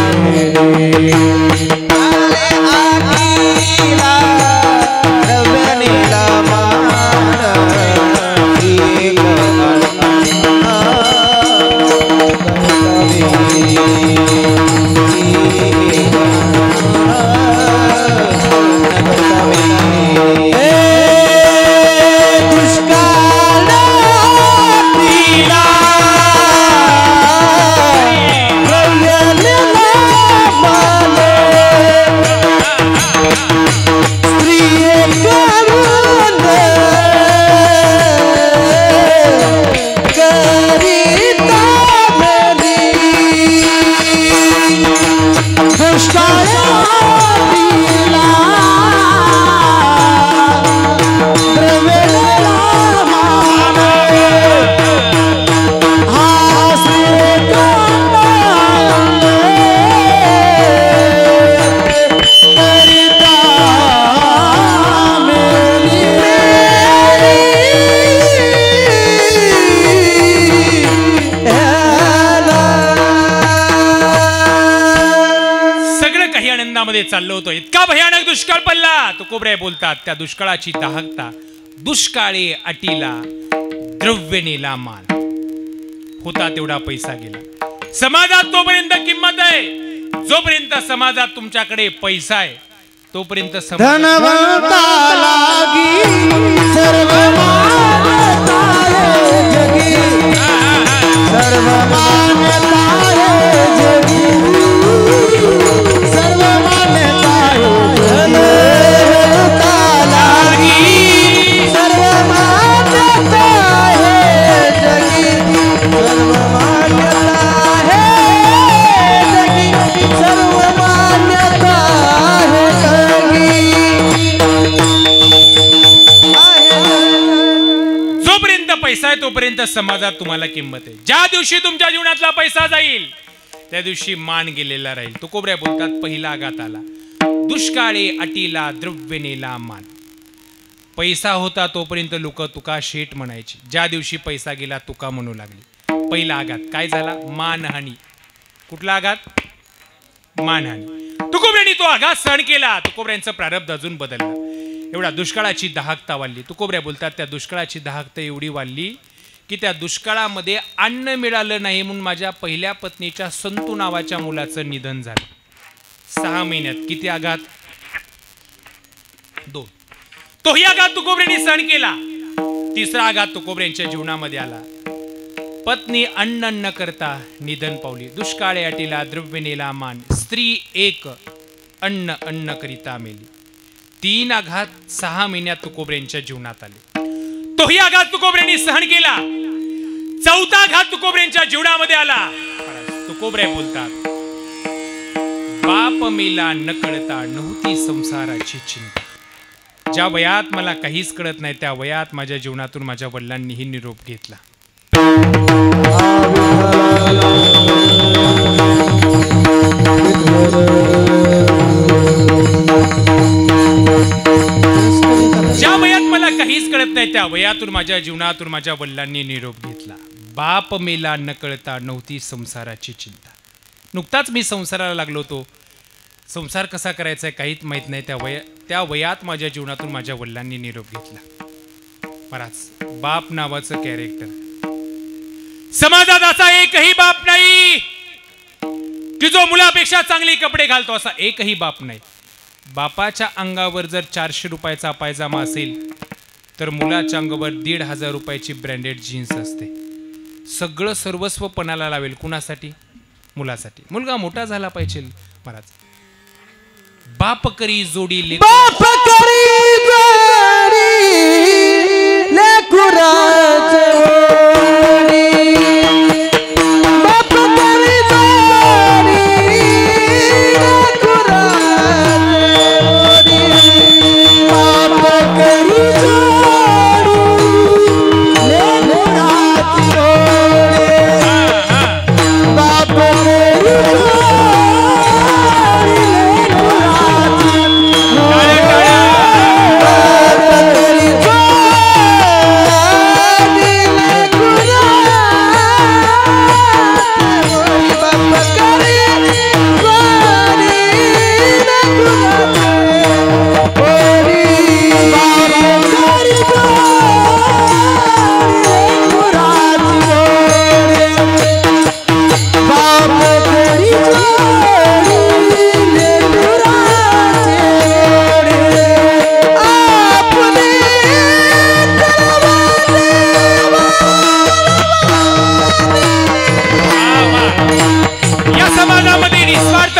Speaker 3: चाललं होतं. इतका भयानक दुष्काळ पडला. तुकोबऱ्या बोलतात त्या दुष्काळाची दाहकता, दुष्काळे अटीला द्रव्य नेला मान, होता तेवढा पैसा गेला. समाजात तोपर्यंत किंमत आहे, जोपर्यंत समाजात तुमच्याकडे पैसा आहे तोपर्यंत
Speaker 1: धनवंता लागी सर्व मान्यता जगी, सर्व मान्यता जगी, सर्व मान्यता धनवंता लागी सर्व मान्यता जगी, सर्व मान्यता जगी, सर्व मान्यता
Speaker 3: जोपर्यंत पैसा आहे तोपर्यंत समाजात तुम्हाला किंमत आहे. ज्या दिवशी तुमच्या जीवनातला पैसा जाईल त्या दिवशी मान गेलेला राहील. तुकोबऱ्या बोलतात पहिला आघात आला, दुष्काळे अटीला द्रव्य नेला मान. पैसा होता तोपर्यंत लोक तुका शेठ म्हणायची, ज्या दिवशी पैसा गेला तुका म्हणू लागली. पहिला आघात काय झाला? मानहानी. कुठला आघात? मानहानी. तुकोबऱ्यांनी तो आघात सहन केला. तुकोबऱ्यांचं प्रारब्ध अजून बदललं. एवढा दुष्काळाची दाहकता वाढली. तुकोबऱ्या बोलतात त्या दुष्काळाची दाहकता एवढी वाढली की त्या दुष्काळामध्ये अन्न मिळालं नाही म्हणून माझ्या पहिल्या पत्नीच्या संतू नावाच्या मुलाचं निधन झालं. 6 महिन्यात. किती आघात? 2. तोही आघात तुकोबऱ्यांनी सहन केला. तिसरा आघात तुकोबऱ्यांच्या जीवनामध्ये आला. पत्नी अन्न न करता निधन पावली. दुष्काळे अटीला द्रव्य नेला मान, स्त्री एक अन्न अन्न करिता मेली. 3 आघात 6 महिन्यात तुकोबऱ्यांच्या जीवनात आले. तोही आघात तुकोबऱ्यांनी सहन केला. 4था आघात तुकोबऱ्यांच्या जीवनामध्ये आला. तुकोबऱ्या बोलतात बाप मेला न कळता नव्हती संसाराची चिंता. ज्या वयात मला काहीच कळत नाही त्या वयात माझ्या जीवनातून माझ्या वडिलांनीही निरोप घेतला. ज्या वयात मला काहीच कळत नाही त्या वयातून माझ्या जीवनातून माझ्या वडिलांनी निरोप घेतला. बाप मेला न कळता नव्हती संसाराची चिंता. नुकताच मी संसाराला लागलो होतो. संसार कसा करायचा आहे काहीच माहीत नाही. त्या वयात माझ्या जीवनातून माझ्या वडिलांनी निरोप घेतला. महाराज, बाप नावाचं कॅरेक्टर समाजात असा एकही बाप नाही की जो मुलापेक्षा चांगले कपडे घालतो. असा एकही बाप नाही. बापाच्या अंगावर जर 400 रुपयाचा पायजामा असेल तर मुलाच्या अंगावर 1,500 रुपयाची ब्रँडेड जीन्स असते. सगळं सर्वस्व पणाला लावेल. कुणासाठी? मुलासाठी. मुलगा मोठा झाला पाहिजे. महाराज, बाप करी जोडी
Speaker 2: बाप करी जोडी लेकराची बाप करी जोडी लेकराची बाप करी जोडी लेकराची बाप करी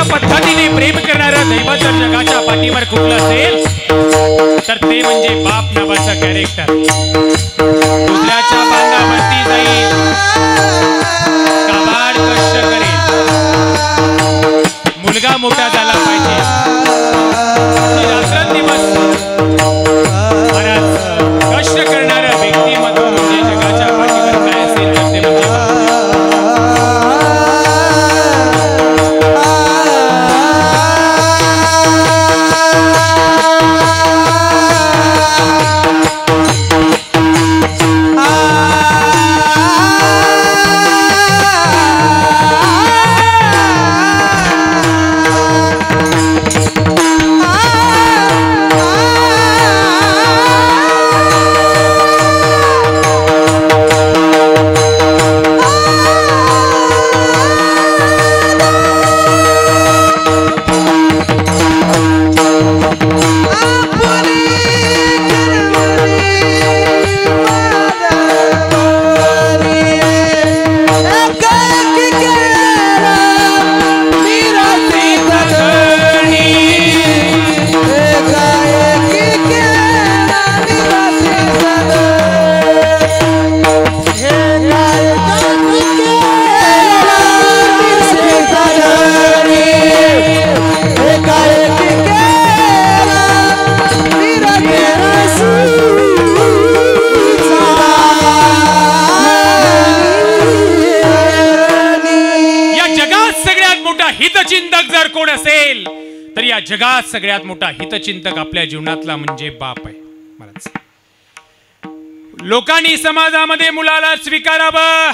Speaker 3: पद्धतीने प्रेम करणारं दैवत जर जगाच्या पाठीवर कुठलं असेल तर ते म्हणजे बाप नावाचं कॅरेक्टर. दुसऱ्याच्या बांधावरती जाईल, काबाड कष्ट करेल. मुलगा मोठा झाला पाहिजे. रात्रंदिवस महाराज कष्ट करणारं व्यक्तिमत्व म्हणजे जगाच्या पाठीवर काय असेल तर ते म्हणजे हितचिंतक जर कोण असेल तर या जगात सगळ्यात मोठा हितचिंतक आपल्या जीवनातला म्हणजे बाप आहे. महाराज, लोकांनी समाजामध्ये मुलाला स्वीकारावं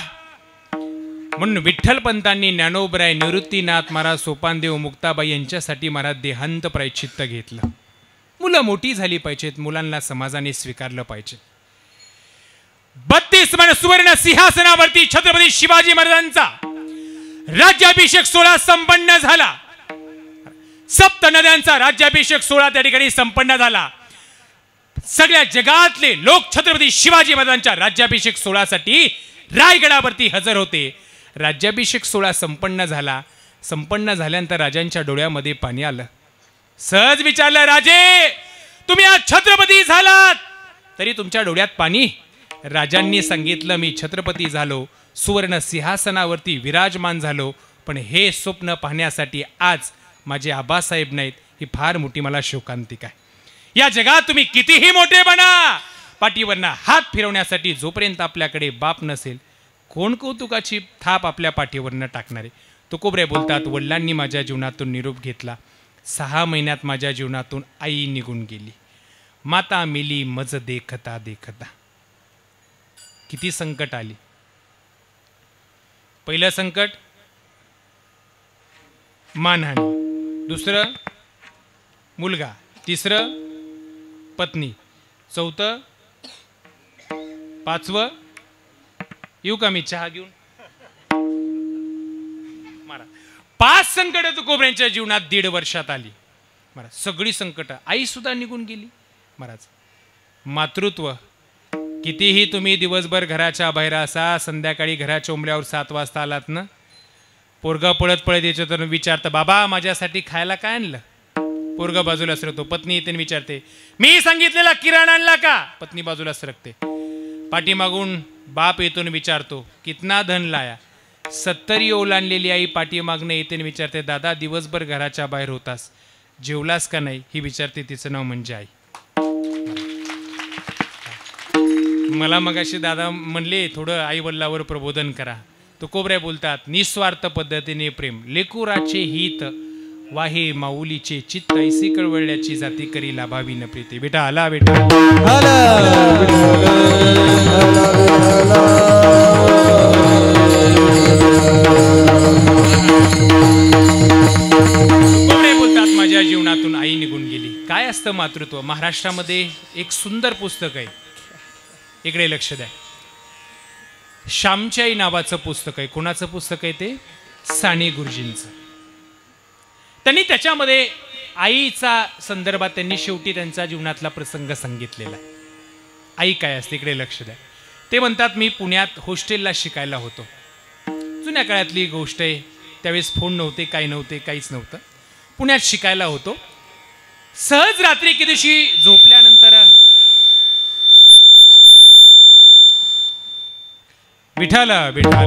Speaker 3: म्हणून विठ्ठलपंतांनी ज्ञानोबराय, निवृत्तीनाथ महाराज, सोपानदेव, मुक्ताबाई यांच्यासाठी महाराज देहांत प्रायश्चित्त घेतलं. मुलं मोठी झाली पाहिजेत, मुलांना समाजाने स्वीकारलं पाहिजे. 32 सुवर्ण सिंहासनावरती छत्रपती शिवाजी महाराजांचा राज्याभिषेक सोहळा संपन्न झाला. 7 नद्यांचा राज्याभिषेक सोहळा त्या ठिकाणी संपन्न झाला. सगळ्या जगातले लोक छत्रपती शिवाजी महाराजांच्या राज्याभिषेक सोहळ्यासाठी रायगडावरती हजर होते. राज्याभिषेक सोहळा संपन्न झाला. संपन्न झाल्यानंतर राजांच्या डोळ्यामध्ये पाणी आलं. सहज विचारलं, राजे तुम्ही आज छत्रपती झालात तरी तुमच्या डोळ्यात पाणी? राजांनी सांगितलं, मी छत्रपती झालो, सुवर्ण सिंहासनावरती विराजमान झालो, पण हे स्वप्न पाहण्यासाठी आज माझे आबासाहेब नाहीत. ही फार मोठी मला शोकांतिका आहे. या जगात तुम्ही कितीही मोठे बना, पाठीवरनं हात फिरवण्यासाठी जोपर्यंत आपल्याकडे बाप नसेल, कोण कौतुकाची थाप आपल्या पाठीवरनं टाकणारे. तुकोबरे बोलतात, वडिलांनी माझ्या जीवनातून निरोप घेतला. 6 महिन्यात माझ्या जीवनातून आई निघून गेली. माता मिली मज देखता देखता. किती संकट आली. पहिलं संकट मानहानी, दुसरं मुलगा, तिसरं पत्नी, चौथं, पाचवं येऊ का मी चहा घेऊन. महाराज 5 संकट तुकोबऱ्यांच्या जीवनात 1.5 वर्षात आली. महाराज सगळी संकट, आई सुद्धा निघून गेली. महाराज मातृत्व, कितीही तुम्ही दिवसभर घराच्या बाहेर असा, संध्याकाळी घराच्या उंबऱ्यावर 7 वाजता आलात ना, पोरगा पळत पळत याच्या तर विचारतं, बाबा माझ्यासाठी खायला काय आणलं. पोरगा बाजूला सरकतो. पत्नी येते विचारते, मी सांगितलेला किराणा आणला का. पत्नी बाजूला सरकते. पाठीमागून बाप येतो विचारतो, कितना धन लाया. 70 ओलांडलेली आई पाठीमागणं येते विचारते, दादा दिवसभर घराच्या बाहेर होतास, जेवलास का नाही. ही विचारते, तिचं नाव म्हणजे आई. मला मगाशी दादा म्हणले थोडं आई वडिलावर प्रबोधन करा. तो कोबऱ्या बोलतात, निस्वार्थ पद्धतीने प्रेम, लेकुराचे हित वाहे माऊलीचे चित्त, ऐसी कळवळल्याची जाती करी लाभावी न प्रीती. बेटा आला बेटा कोबऱ्या बोलतात, माझ्या जीवनातून आई निघून गेली. काय असतं मातृत्व. महाराष्ट्रामध्ये एक सुंदर पुस्तक आहे, इकडे लक्ष द्या. श्यामची आई नावाचं पुस्तक आहे. कोणाचं पुस्तक आहे ते. साने गुरुजींचं. त्यांनी त्याच्यामध्ये आईचा संदर्भात त्यांनी शेवटी त्यांच्या जीवनातला प्रसंग सांगितलेला आहे. आई काय असते इकडे लक्ष द्या. ते म्हणतात, मी पुण्यात हॉस्टेलला शिकायला होतो. जुन्या काळातली गोष्ट आहे. त्यावेळेस फोन नव्हते, काही नव्हते, काहीच नव्हतं. पुण्यात शिकायला होतो. सहज रात्री की दिवशी झोपल्यानंतर विठाला विठाला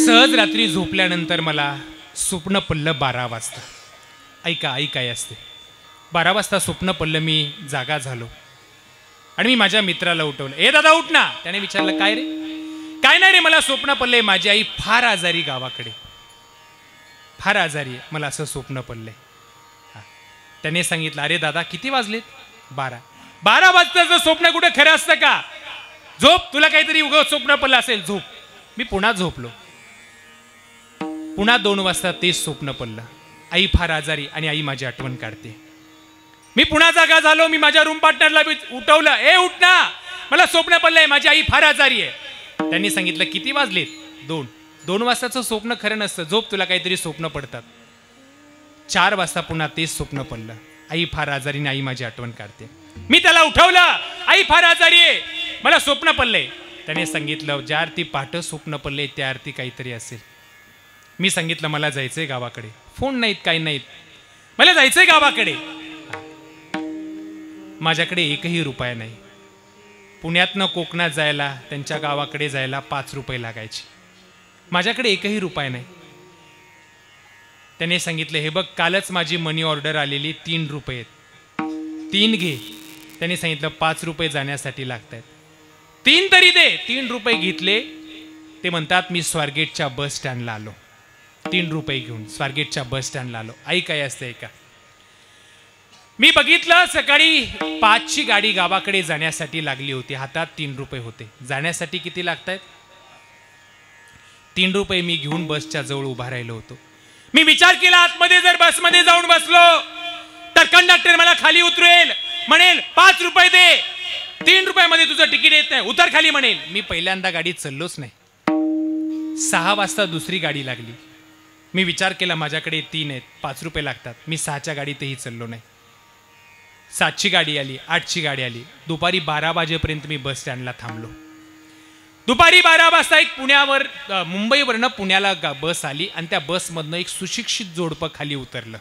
Speaker 3: सहज रात्री झोपल्यानंतर मला स्वप्न पडलं 12 वाजता. ऐका आई काय असते. 12 वाजता स्वप्न पडलं. मी जागा झालो आणि मी माझ्या मित्राला उठवलं. ए दादा उठ ना. त्याने विचारलं, काय रे. काय नाही रे, मला स्वप्न पडलंय माझी आई फार आजारी, गावाकडे फार आजारी आहे, मला असं स्वप्न पडलंय. त्याने सांगितलं, अरे दादा किती वाजलेत. 12 वाजताचं स्वप्न कुठे खरं असतं का. झोप, तुला काहीतरी उगाच स्वप्न पडलं असेल, झोप. मी पुन्हा झोपलो. पुन्हा 2 वाजता तेच स्वप्न पडलं. आई फार आजारी आणि आई माझी आठवण काढते. मी पुन्हा जागा झालो. मी माझ्या रूम पार्टनरला उठवलं, ए उठ ना, मला स्वप्न पडलंय माझी आई फार आजारी आहे. त्यांनी सांगितलं, किती वाजलेत. 2 वाजताचं स्वप्न खरं नसतं, झोप, तुला काहीतरी स्वप्न पडतात. 4 वाजता पुन्हा तेच स्वप्न पडलं. आई फार आजारी आणि आई माझी आठवण काढते. मी त्याला उठवलं, आई फार आजारी आहे, मला स्वप्न पडलंय. त्याने सांगितलं, ज्या आरती पाठ स्वप्न पडले त्या आरती काहीतरी असेल. मी सांगितलं, मला जायचंय गावाकडे. फोन नाहीत, काही नाहीत, मला जायचंय गावाकडे. माझ्याकडे 1ही रुपया नाही. पुण्यातनं कोकणात जायला, त्यांच्या गावाकडे जायला 5 रुपये लागायचे. माझ्याकडे 1ही रुपया नाही. त्याने सांगितलं, हे बघ, कालच माझी मनी ऑर्डर आलेली 3 रुपये, 3 घे. त्याने सांगितलं, 5 रुपये जाण्यासाठी लागत आहेत, 3 तरी दे. 3 रुपये घेतले. ते म्हणतात, मी स्वारगेटच्या बस स्टँडला आलो. 3 रुपये घेऊन स्वारगेटच्या बस स्टँडला आलो. आई काय असते का. मी बघितलं, सकाळी 5ची गाडी गावाकडे जाण्यासाठी लागली होती. हातात 3 रुपये होते. जाण्यासाठी किती लागत आहेत. 3 रुपये मी घेऊन बसच्या जवळ उभा राहिलो होतो. मी विचार केला, आतमध्ये जर बसमध्ये जाऊन बसलो तर कंडक्टर मला खाली उतरेल, म्हणेल 5 रुपये दे, 3 रुपयामध्ये तुझं तिकीट येत नाही, उतर खाली म्हणेल. मी पहिल्यांदा गाडीत चललोच नाही. 6 वाजता दुसरी गाडी लागली. मी विचार केला, माझ्याकडे 3 आहेत, 5 रुपये लागतात. मी 6च्या गाडीतही चललो नाही. 7ची गाडी आली, 8ची गाडी आली. दुपारी 12 वाजेपर्यंत मी बस स्टँडला थांबलो. दुपारी 12 वाजता एक मुंबईवरनं पुण्याला बस आली आणि त्या बसमधनं एक सुशिक्षित जोडपं खाली उतरलं.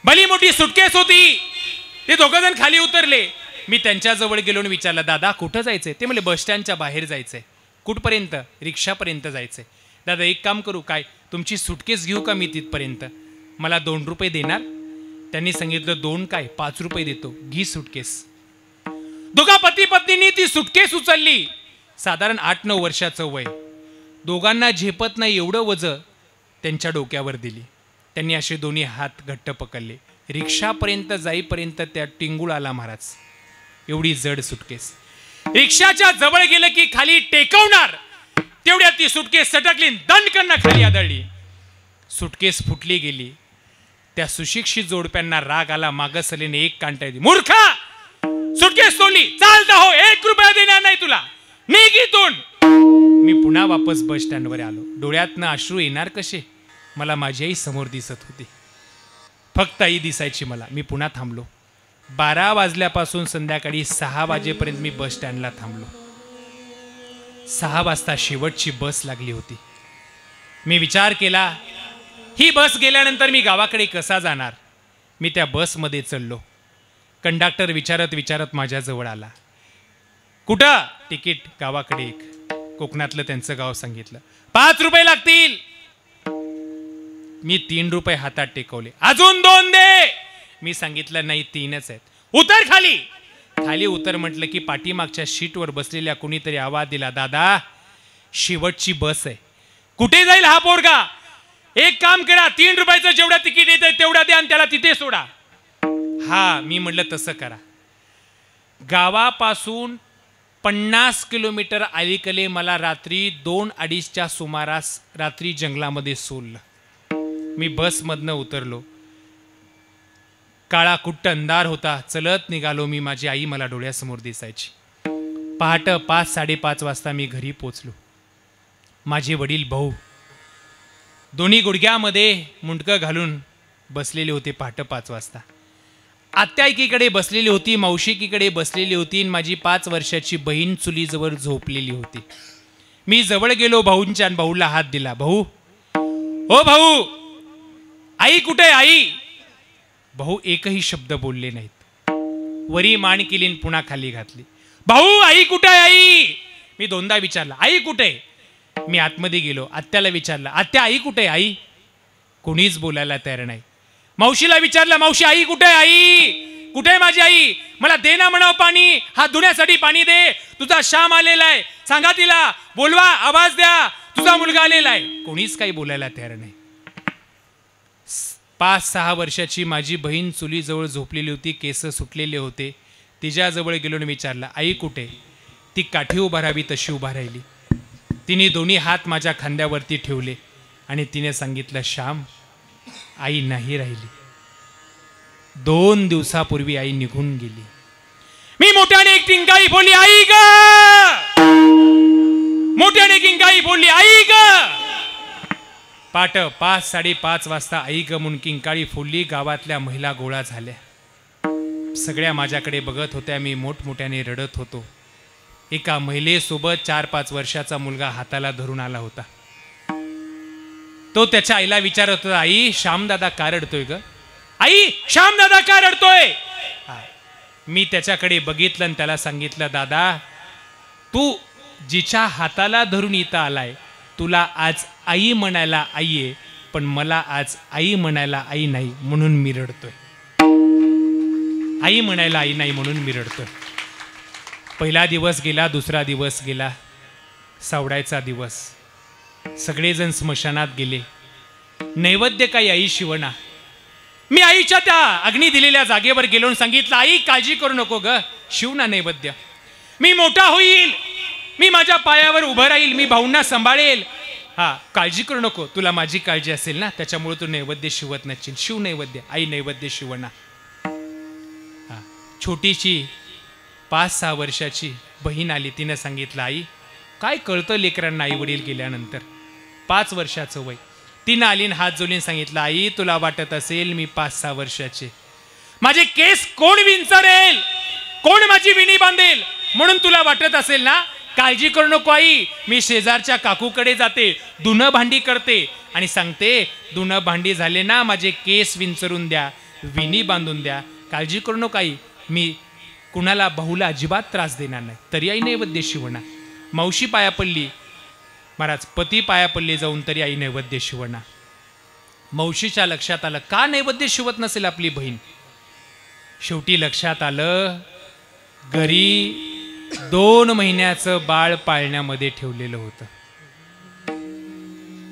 Speaker 3: भली मोठी सुटकेस होती. ते 2 जण खाली उतरले. मी त्यांच्याजवळ गेलो आणि विचारलं, दादा कुठं जायचंय. ते म्हणले, बस स्टँडच्या बाहेर जायचंय. कुठपर्यंत. रिक्षापर्यंत जायचंय. दादा एक काम करू काय, तुमची सुटकेस घेऊ का मी तिथपर्यंत, मला 2 रुपये देणार. त्यांनी सांगितलं, 2 काय, 5 रुपये देतो, घी सुटकेस. दोघा पती पत्नींनी ती सुटकेस उचलली. साधारण 8-9 वर्षाचं वय. दोघांना झेपत नाही एवढं वजन त्यांच्या डोक्यावर दिली. त्यांनी असे दोन्ही हात घट्ट पकडले. रिक्षापर्यंत जाईपर्यंत त्या टिंगूळ आला महाराज. एवढी जड सुटकेस. रिक्षाच्या जवळ गेलं की खाली टेकवणार तेवढ्यात ती सुटकेस सटकली, दणकन खाली आदळली. सुटकेस फुटली गेली. त्या सुशिक्षित जोडप्यांना राग आला. मागं सलीने एक कांटा दिली. मूर्खा, सुटकेस तोडली, चालता हो, 1 रुपया देणार नाही तुला, निघ इथून. मी पुन्हा वापस बस स्टँडवर आलो. डोळ्यातनं अश्रू येणार कसे? मला माझी आई समोर दिसत होती. फक्त आई दिसायची मला. मी पुन्हा थांबलो. 12 वाजल्यापासून संध्याकाळी 6 वाजेपर्यंत मी बस स्टँडला थांबलो. 6 वाजता शेवटची बस लागली होती. मी विचार केला, ही बस गेल्यानंतर मी गावाकडे कसा जाणार? मी त्या बसमध्ये चढलो. कंडक्टर विचारत विचारत माझ्याजवळ आला. कुठं? तिकीट गावाकडे एक. कोकणातलं त्यांचं गाव सांगितलं. 5 रुपये लागतील. मी 3 रुपये हातात टेकवले. अजून 2 दे. मी सांगितलं नाही, 3च आहेत. उतर खाली. खाली उतर म्हटलं की पाठीमागच्या सीटवर बसलेल्या कुणीतरी आवाज दिला, दादा शेवटची बस आहे. कुठे जाईल हा पोरगा? एक काम करा, 3 रुपयाचं जेवढा तिकीट येतंय तेवढा द्या आणि त्याला तिथे सोडा. हा, मी म्हटलं तसं करा. गावापासून 50 किलोमीटर अलीकडे मला रात्री 2-2:30च्या सुमारास रात्री जंगलामध्ये सोडलं. मी बसमधनं उतरलो. काळा कुट्ट अंधार होता. चलत निघालो मी. माझी आई मला डोळ्यासमोर दिसायची. पहाटे 5-5:30 वाजता मी घरी पोचलो. माझे वडील भाऊ दोन्ही गुडघ्यामध्ये मुंडकं घालून बसलेले होते. पहाटे 5 वाजता आत्या एकीकडे बसलेली होती, मावशी एकीकडे बसलेली होती, माझी 5 वर्षाची बहीण चुलीजवळ झोपलेली होती. मी जवळ गेलो भाऊंच्या आणि भाऊला हात दिला. भाऊ, ओ भाऊ, आई कुठे? आई. भाऊ एकही शब्द बोलले नाहीत. वरी मान केली पुन्हा खाली घातली. भाऊ, आई कुठे आहे? आई. मी 2दा विचारला, आई कुठे? मी आतमध्ये गेलो. आत्याला विचारलं, आत्या आई कुठे? आई. कोणीच बोलायला तयार नाही. मावशीला विचारलं, मावशी आई कुठे? आई कुठे? माझी आई. मला दे ना म्हणाव पाणी, हात धुण्यासाठी पाणी दे. तुझा श्याम आलेला आहे, सांगा तिला, बोलवा, आवाज द्या, तुझा मुलगा आलेला आहे. कोणीच काही बोलायला तयार नाही. 5-6 वर्षाची माझी बहीण चुलीजवळ झोपलेली होती. केस सुटलेले होते. तिच्याजवळ गेलो आणि विचारलं, आई कुठे? ती काठी उभा राहावी तशी उभा राहिली. तिने दोन्ही हात माझ्या खांद्यावरती ठेवले आणि तिने सांगितलं, श्याम, आई नाही राहिली. 2 दिवसापूर्वी आई निघून गेली. मी मोठ्याने एक किंकाळी बोलली, आई ग. मोठ्याने किंकाळी बोलली, आई ग. पहाटे 5-5:30 वाजता आई ग म्हणून किंकाळी फोडली. गावातल्या महिला गोळा झाल्या. सगळ्या माझ्याकडे बघत होत्या. मी मोठमोठ्याने रडत होतो. एका महिलेसोबत 4-5 वर्षाचा मुलगा हाताला धरून आला होता. तो त्याच्या आईला विचारत होता, आई श्यामदादा का रडतोय ग? आई श्यामदादा का रडतोय? मी त्याच्याकडे बघितलं आणि त्याला सांगितलं, दादा तू जिच्या हाताला धरून इथं आलाय, तुला आज आई म्हणायला आई आहे, पण मला आज आई म्हणायला आई नाही म्हणून मी रडतोय. आई म्हणायला आई नाही म्हणून मी रडतोय. पहिला दिवस गेला, दुसरा दिवस गेला, सावडायचा दिवस. सगळेजण स्मशानात गेले. नैवेद्य काही आई शिवणा. मी आईच्या त्या अग्नी दिलेल्या जागेवर गेलो आणि सांगितलं, आई काळजी करू नको ग, शिव ना नैवेद्य. मी मोठा होईल, मी माझ्या पायावर उभं राहील, मी भाऊंना सांभाळेल. हा, काळजी करू नको, तुला माझी काळजी असेल ना, त्याच्यामुळे तू नैवेद्य शिवत नसशील. शिव नैवेद्य. आई नैवेद्य शिवणा. हा, छोटीशी 5-6 वर्षाची बहीण आली. तिनं सांगितलं, आई काय कळतं लेकरांना आई वडील गेल्यानंतर. 5 वर्षाचं वय. तिनं आलीन हात जोडून सांगितलं, आई तुला वाटत असेल मी 5-6 वर्षाचे, माझे केस कोण विंचरेल, कोण माझी विणी बांधेल म्हणून तुला वाटत असेल ना, काळजी करू नको आई. मी शेजारच्या काकूकडे जाते, धुणं भांडी करते आणि सांगते, धुणं भांडी झाले ना, माझे केस विंचरून द्या, विणी बांधून द्या. काळजी करू नको आई, मी कुणाला भाऊला अजिबात त्रास देणार नाही. तरी आई नैवेद्य शिवणा. मावशी पाया पडली, महाराज पती पाया पडले जाऊन, तरी आई नैवेद्य शिवणा. मावशीच्या लक्षात आलं, का नैवेद्य शिवत नसेल आपली बहीण. शेवटी लक्षात आलं, घरी 2 महिन्याचं बाळ पाळण्यामध्ये ठेवलेलं होतं.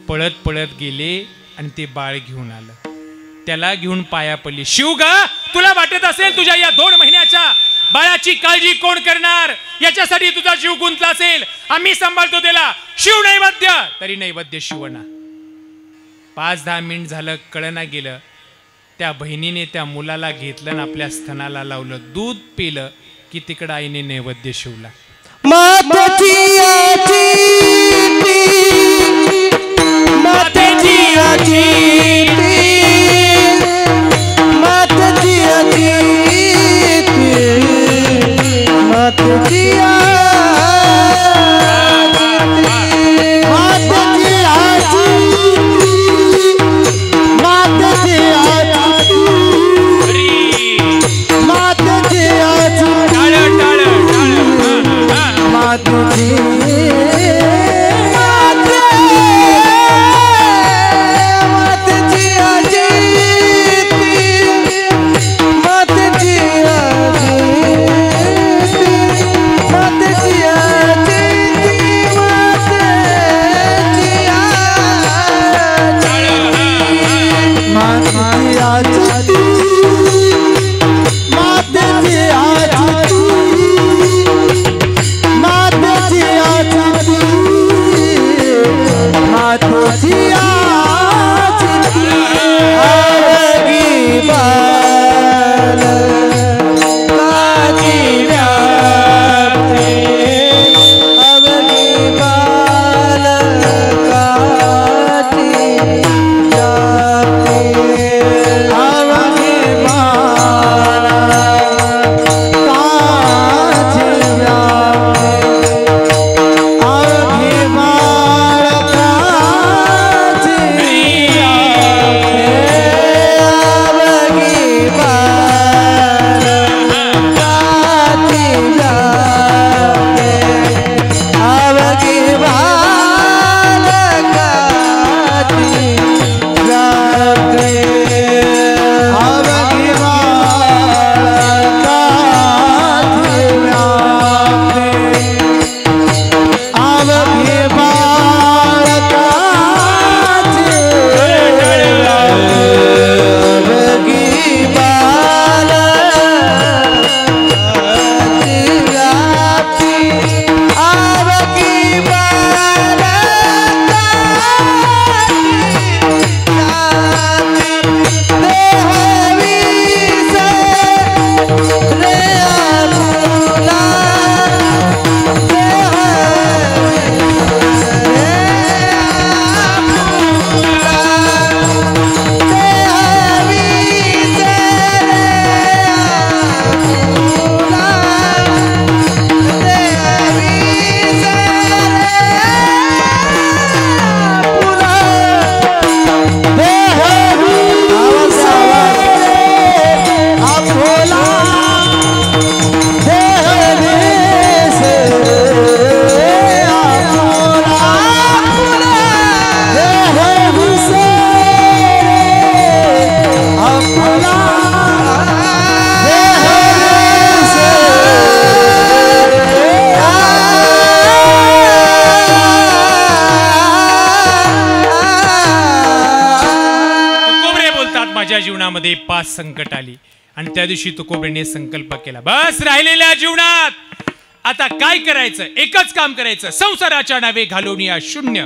Speaker 3: पळत पळत गेले. आणि ते बाळ घेऊन आलं. त्याला घेऊन पाया पडली. शिव ग, तुला वाटत असेल तुझ्या या 2 महिन्याच्या बाळाची काळजी कोण करणार, याच्यासाठी तुझा जीव गुंतला असेल, आम्ही सांभाळतो त्याला. शिव नैवेद्य, तरी नैवेद्य शिवना. 5-10 मिनिट झालं, कळना गेलं. त्या बहिणीने त्या मुलाला घेतलं आणि आपल्या स्तनाला लावलं. दूध पिलं की तिकडं आईने नैवेद्य शिवला. जीवनामध्ये 5 संकट आली आणि त्या दिवशी तुकोबराने संकल्प केला, बस राहिलेल्या जीवनात आता काय करायचं, एकच काम करायचं, संसाराच्या नावे घालवून या शून्य.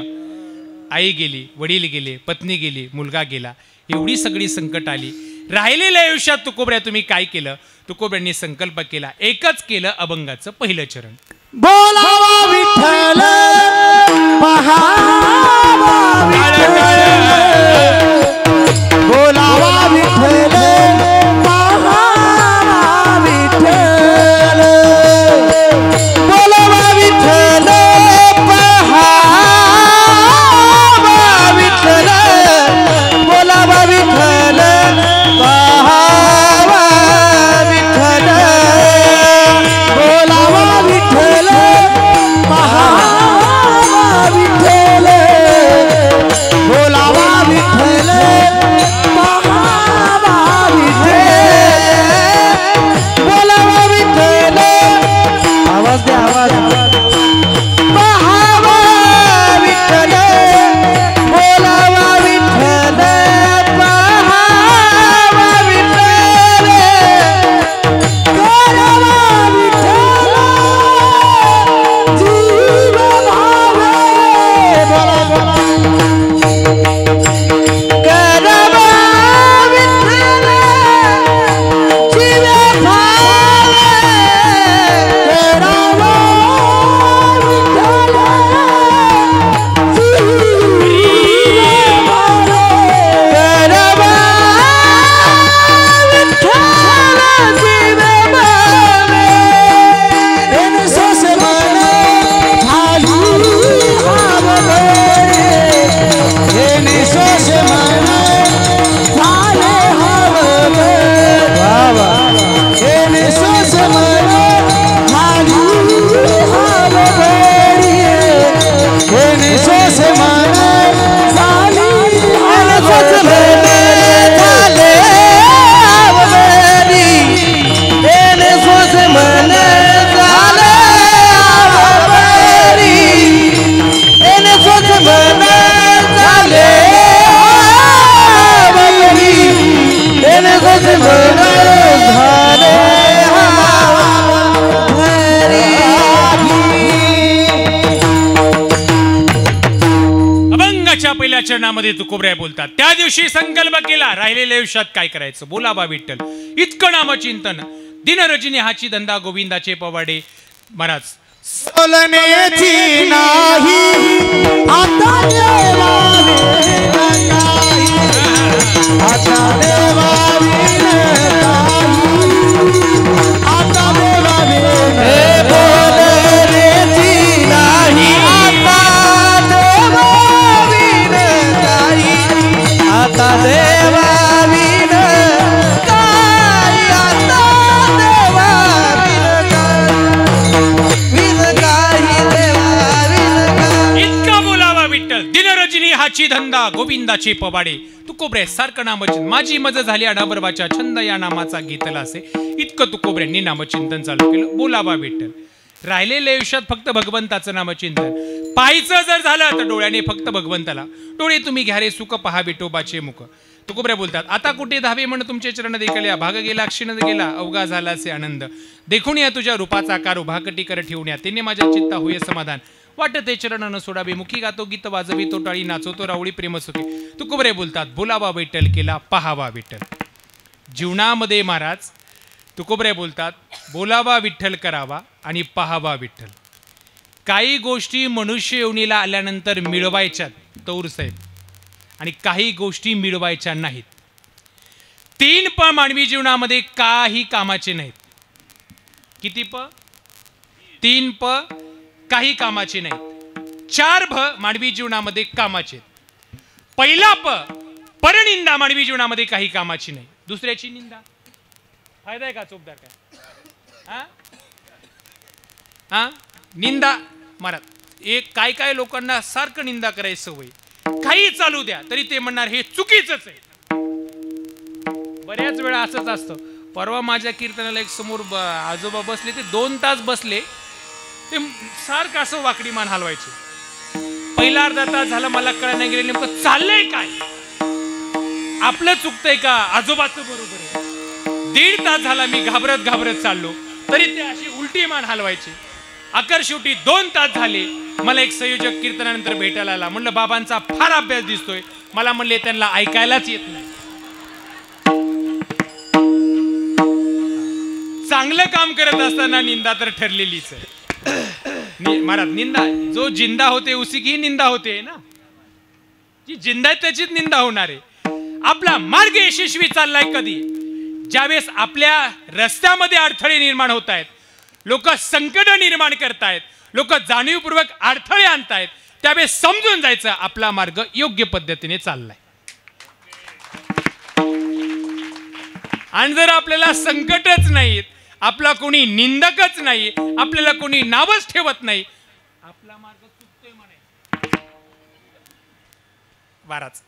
Speaker 3: आई गेली, वडील गेले, पत्नी गेली, मुलगा गेला, एवढी सगळी संकट आली. राहिलेल्या आयुष्यात तुकोबऱ्या तुम्ही काय केलं? तुकोबऱ्यांनी संकल्प केला, एकच केलं, अभंगाचं पहिलं चरण.
Speaker 2: बोलावा विठ्ठल पहावा विठ्ठल, बोलावा विठ्ठल पहावा विठ्ठल, बोलावा विठ्ठल पहावा विठ्ठल, बोलावा विठ्ठल पहावा विठ्ठल, बोलावा विठ्ठल पहावा विठ्ठल.
Speaker 3: चरणामध्ये तुकोबराय बोलतात, त्या दिवशी संकल्प केला, राहिलेल्या आयुष्यात काय करायचं, बोला बा विठ्ठल. इतकं नामचिंतन, दिनरजनी हाची धंदा, गोविंदाचे पवाडे. महाराज
Speaker 2: बोलण्याची नाही आता देवाविन काही, आता देवाविन काही, आता देवाविन बोलण्याची नाही आता देवाविन काही, आता देवाविन काही, आता देवाविन काही.
Speaker 3: इतका बोलावा विठ्ठल, दिनरजनी हाची धंदा, गोविंदाचे पवाडे. तुकोबरे सारखं नामचिंतन, माझी मज झाली अडाबरवाच्या, छंद या नामाचा घेतला असे. इतकं तुकोबऱ्यांनी नामचिंतन चालू केलं. बोलावा विठ्ठल. राहिलेल्या आयुष्यात फक्त भगवंताचं नामचिंतन. पाहायचं जर झालं तर डोळ्याने फक्त भगवंताला. डोळे तुम्ही घ्या रे सुख, पहा विठोबाचे मुख. तुकोबरे बोलतात, आता कुठे धावे म्हण तुमचे चरण देखल्या, भाग गेला क्षीण गेला अवघा झाला असे आनंद. देखून या तुझ्या रूपाचा आकार उभा कटी कर ठेवण्या, तिने माझ्या चित्ता होय समाधान. वाटते चरण न सोडावे, मुखी गातो गीत वाजवितो टाळी, नाचवतो रावळी प्रेम सुखी. तुकोबरे बोलतात, बोलावा विठ्ठल केला पहावा विठ्ठल. जीवनामध्ये महाराज तुकोबरे बोलतात, बोलावा विठ्ठल करावा आणि पहावा विठ्ठल. काही गोष्टी मनुष्य योनीला आल्यानंतर मिळवायच्या तौर साहेब, आणि काही गोष्टी मिळवायच्या नाहीत. 3 प मानवी जीवनामध्ये काही कामाचे नाहीत. किती प? 3 प काही कामाचे नाहीत. 4 भ मानवी जीवनामध्ये कामाचे. पहिला प परनिंदा मानवी जीवनामध्ये काही कामाची नाही. दुसऱ्याची निंदा फायदा आहे का चोपदार काय? हा निंदा महाराज, एक काय लोकांना सारखं निंदा करायची सवय. काही चालू द्या तरी ते म्हणणार हे चुकीचंच आहे. बऱ्याच वेळा असंच असतं. परवा माझ्या कीर्तनाला एक समोर आजोबा बसले, ते 2 तास बसले, ते सारखं असं वाकडी मान हलवायचे. पहिला अर्धा तास झाला, मला कळलं नाही गेलं नेमकं चाललंय काय, आपलं चुकतंय का आजोबाचं बरोबर आहे. 1.5 तास झाला मी घाबरत चाललो, तरी ते अशी उलटी मान हलवायचे. अखेर शेवटी 2 तास झाले, मला एक संयोजक कीर्तनानंतर भेटायला आला. म्हणलं बाबांचा फार अभ्यास दिसतोय. मला म्हणले त्यांना ऐकायलाच येत नाही. चांगलं काम करत असताना निंदा तर ठरलेलीच आहे महाराज. निंदा जो जिंदा होते उसी की निंदा होते ना, जी जिंदा आहे त्याचीच निंदा होणार आहे. आपला मार्ग यशस्वी चाललाय कधी, ज्यावेळेस आपल्या रस्त्यामध्ये अडथळे निर्माण होत आहेत, लोक संकट निर्माण करतायत, लोक जाणीवपूर्वक अडथळे आणतायत, त्यावेळेस समजून जायचं आपला मार्ग योग्य पद्धतीने चाललाय. आणि जर आपल्याला संकटच नाहीत, आपला कोणी निंदकच नाही, आपल्याला कोणी नावच ठेवत नाही, आपला मार्ग चुकतोय म्हणायचं. बाराच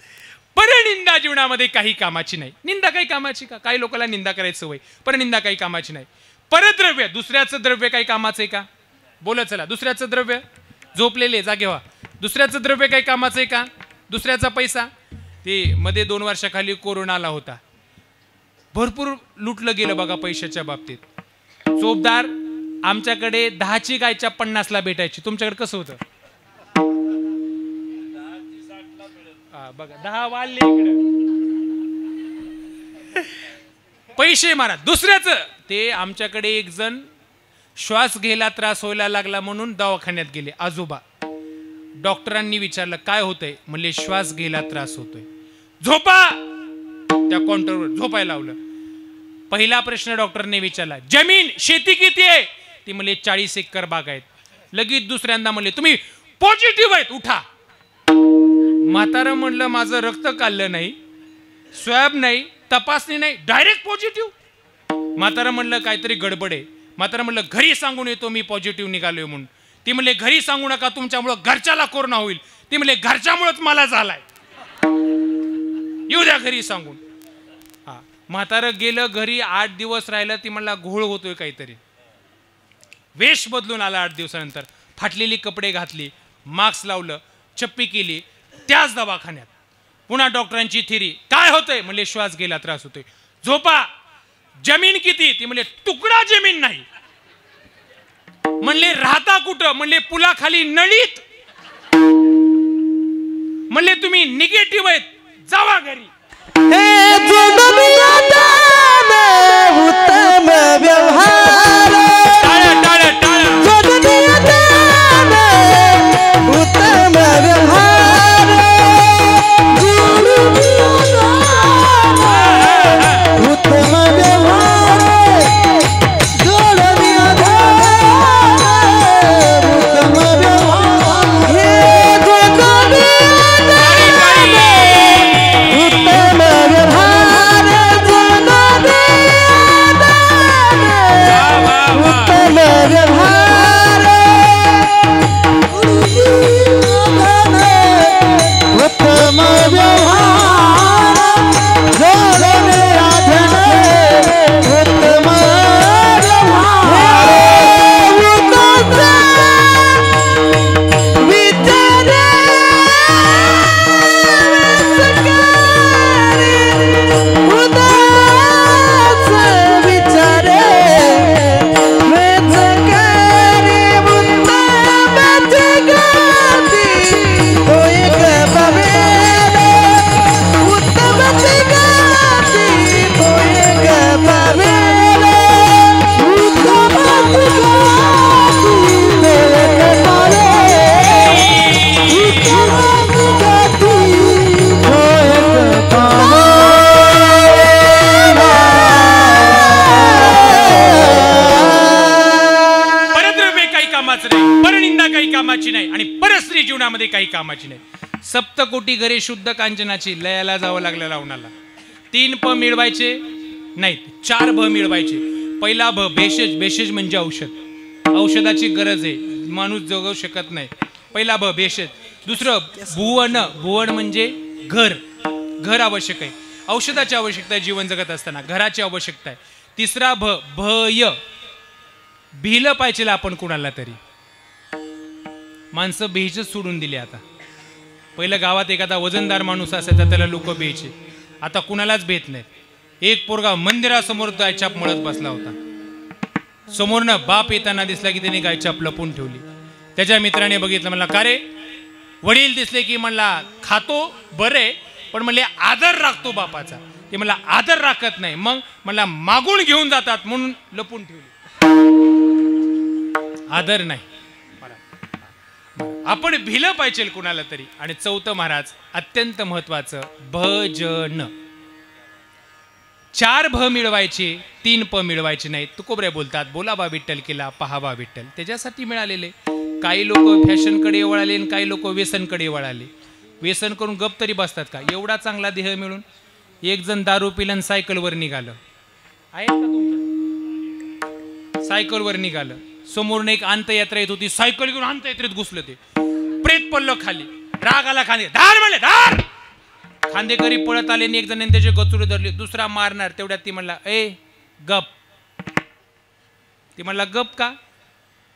Speaker 3: परनिंदा जीवनामध्ये काही कामाची नाही. निंदा काही कामाची का? काही लोकांना निंदा करायची सवय. परनिंदा काही कामाची नाही. परद्रव्य, दुसऱ्याचं द्रव्य काही कामाचं आहे का? बोला चला, दुसऱ्याचं द्रव्य, झोपलेले जागे व्हा. दुसऱ्याचं द्रव्य काही कामाचं आहे का? दुसऱ्याचा पैसा, ते मध्ये 2 वर्षाखाली कोरोना आला होता, भरपूर लुटलं गेलं बघा पैशाच्या बाबतीत. चोपदार आमच्याकडे 10ची गायच्या 50ला भेटायची. तुमच्याकडे कसं होतं? बघा 10 वाढले इकडे पैसे मारा. दुसऱ्याचं ते आमच्याकडे एक जण श्वास घ्यायला त्रास व्हायला लागला म्हणून दवाखान्यात गेले. आजोबा डॉक्टरांनी विचारलं काय होतंय? म्हणले श्वास घ्यायला त्रास होतोय. झोपा. त्या काउंटरवर झोपायला लावलं. पहिला प्रश्न डॉक्टरने विचारला, जमीन शेती किती आहे? ती म्हणले 40 एकर बाग आहेत. लगेच दुसऱ्यांदा म्हणले तुम्ही पॉझिटिव्ह आहेत, उठा. म्हातारं म्हणलं माझं रक्त काढलं नाही, स्वॅब नाही, तपासणी नाही, डायरेक्ट पॉझिटिव्ह. म्हातारं म्हणलं काहीतरी गडबड आहे. म्हातारं म्हणलं घरी सांगून येतो मी पॉझिटिव्ह निघालोय म्हणून. ती म्हणले घरी सांगू नका, तुमच्यामुळं घरच्याला कोरोना होईल. ती म्हणले घरच्यामुळेच मला झालाय, येऊ द्या घरी सांगून. हा म्हातारं गेलं घरी. 8 दिवस राहिलं. ती म्हणला घोळ होतोय काहीतरी. वेश बदलून आला 8 दिवसानंतर. फाटलेली कपडे घातली, मास्क लावलं, चप्पी केली. त्याच दवाखान्यात पुन्हा डॉक्टरांची थिरी, काय होतंय? म्हणले श्वास गेला त्रास होतोय. झोपा. जमीन किती? ती म्हणले तुकडा जमीन नाही. म्हणले राहता कुठं? म्हणले पुलाखाली नळीत. म्हणले तुम्ही निगेटिव्ह आहेत, जावा घरी.
Speaker 2: हे जोडवियादान उत्तम व्यवहार,
Speaker 3: टाळ्या टाळ्या टाळ्या.
Speaker 2: जोडवियादान उत्तम व्यवहार, जोडवियादान उत्तम व्यवहार, जोडवियादान उत्तम व्यवहार. हे जोडवियादान उत्तम व्यवहार, जोडवियादान उत्तम व्यवहार, उत्तम व्यवहार, जोडवियादान उत्तम व्यवहार. विचार उदास विचारे वेचकारी उत्तम जगती तो एक पावेल, उत्तम जगती तो एक पावेल, उत्तम जगती तो एक पावेल, उत्तम जगती तो एक
Speaker 3: परद्रव्य काही कामाचं नाही, परनिंदा काही कामाची नाही आणि परस्त्री जीवनामध्ये काही कामाची नाही. सप्तकोटी घरे शुद्ध कांचनाची, लयाला जावं लागलं लावणाला. 3 प मिळवायचे नाहीत, 4 भ मिळवायचे. पहिला भ भेषज, भेषज म्हणजे औषध, औषधाची गरज आहे, माणूस जगू शकत नाही. पहिला भ भेषज. दुसरं भुवन, भुवन म्हणजे घर, घर आवश्यक आहे, औषधाची आवश्यकता आहे जीवन जगत असताना, घराची आवश्यकता आहे. तिसरा भ भय, भिलं पाहिजे आपण कुणाला तरी. माणसं भेजच सोडून दिली आता. पहिलं गावात एखादा वजनदार माणूस असायचा, त्याला लोक भेचे, आता कुणालाच भेट नाही. एक पोरगा मंदिरासमोर गायछाप मळत बसला होता, समोरनं बाप येताना दिसला की त्याने गायछाप लपून ठेवली. त्याच्या मित्राने बघितलं, म्हणला का रे? वडील दिसले की म्हणला खातो बरे, पण म्हणले आदर राखतो बापाचा. ते म्हणला आदर राखत नाही, मग म्हणला मागून घेऊन जातात म्हणून लपून ठेवली. आदर नाही. आपण भिलं पाहिजे कुणाला तरी. आणि चौथं महाराज अत्यंत महत्वाचं, भजन. 4 भ मिळवायचे, 3 प मिळवायचे नाही. तुकोबरे बोलतात, बोलावा विठ्ठल केला पहावा विठ्ठल. त्याच्यासाठी मिळालेले. काही लोक फॅशनकडे वळाले आणि काही लोक व्यसनकडे वळाले. व्यसन करून गप तरी बसतात का? एवढा चांगला देह मिळून. एक जण दारू पिलं सायकलवर निघालं, आहे का तुमच्या? सायकलवर निघालं, समोरून एक अंतयात्रा येत होती, सायकल घेऊन अंतयात्रेत घुसलं. ते प्रेत पडलं खाली, राग आला, खांदे धार म्हणले धार. खांदेकरी पळत आले आणि एक जणांनी त्याचे गचुडे धरले. दुसरा मारणार, तेवढ्यात ती म्हणला ए गप. ती म्हणला गप का?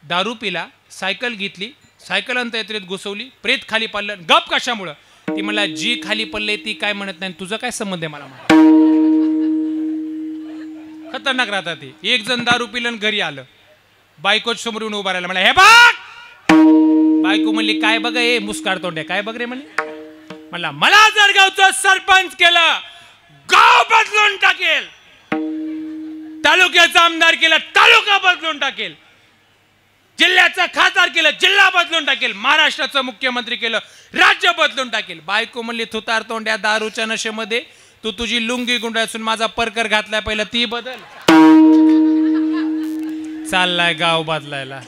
Speaker 3: दारू पिला, सायकल घेतली, सायकल अंतयात्रेत घुसवली, प्रेत खाली पडलं, गप कशामुळं? ती म्हणला जी खाली पडले ती काय म्हणत नाही, तुझा काय संबंध आहे मला? खतरनाक राहतात ते. एक जण दारू पिलं घरी आलं, बायको समोर येऊन उभा राहिला, म्हणला हे बघ. बायको म्हणली काय बघ हे मुस्काड तोंड्या, काय बघ रे? म्हणला मला जर गावचं सरपंच केलं, गाव बदलून टाकेल. तालुक्याचा आमदार केला, तालुका बदलून टाकेल. जिल्ह्याचा खासदार केलं, जिल्हा बदलून टाकेल. महाराष्ट्राचं मुख्यमंत्री केलं, राज्य बदलून टाकेल. बायको म्हणली तुतार तोंड्या, दारूच्या नशेमध्ये तू तुझी लुंगी गुंडाळून माझा परकर घातलाय, पहिला ती बदल. चाललाय गाव बदलायला.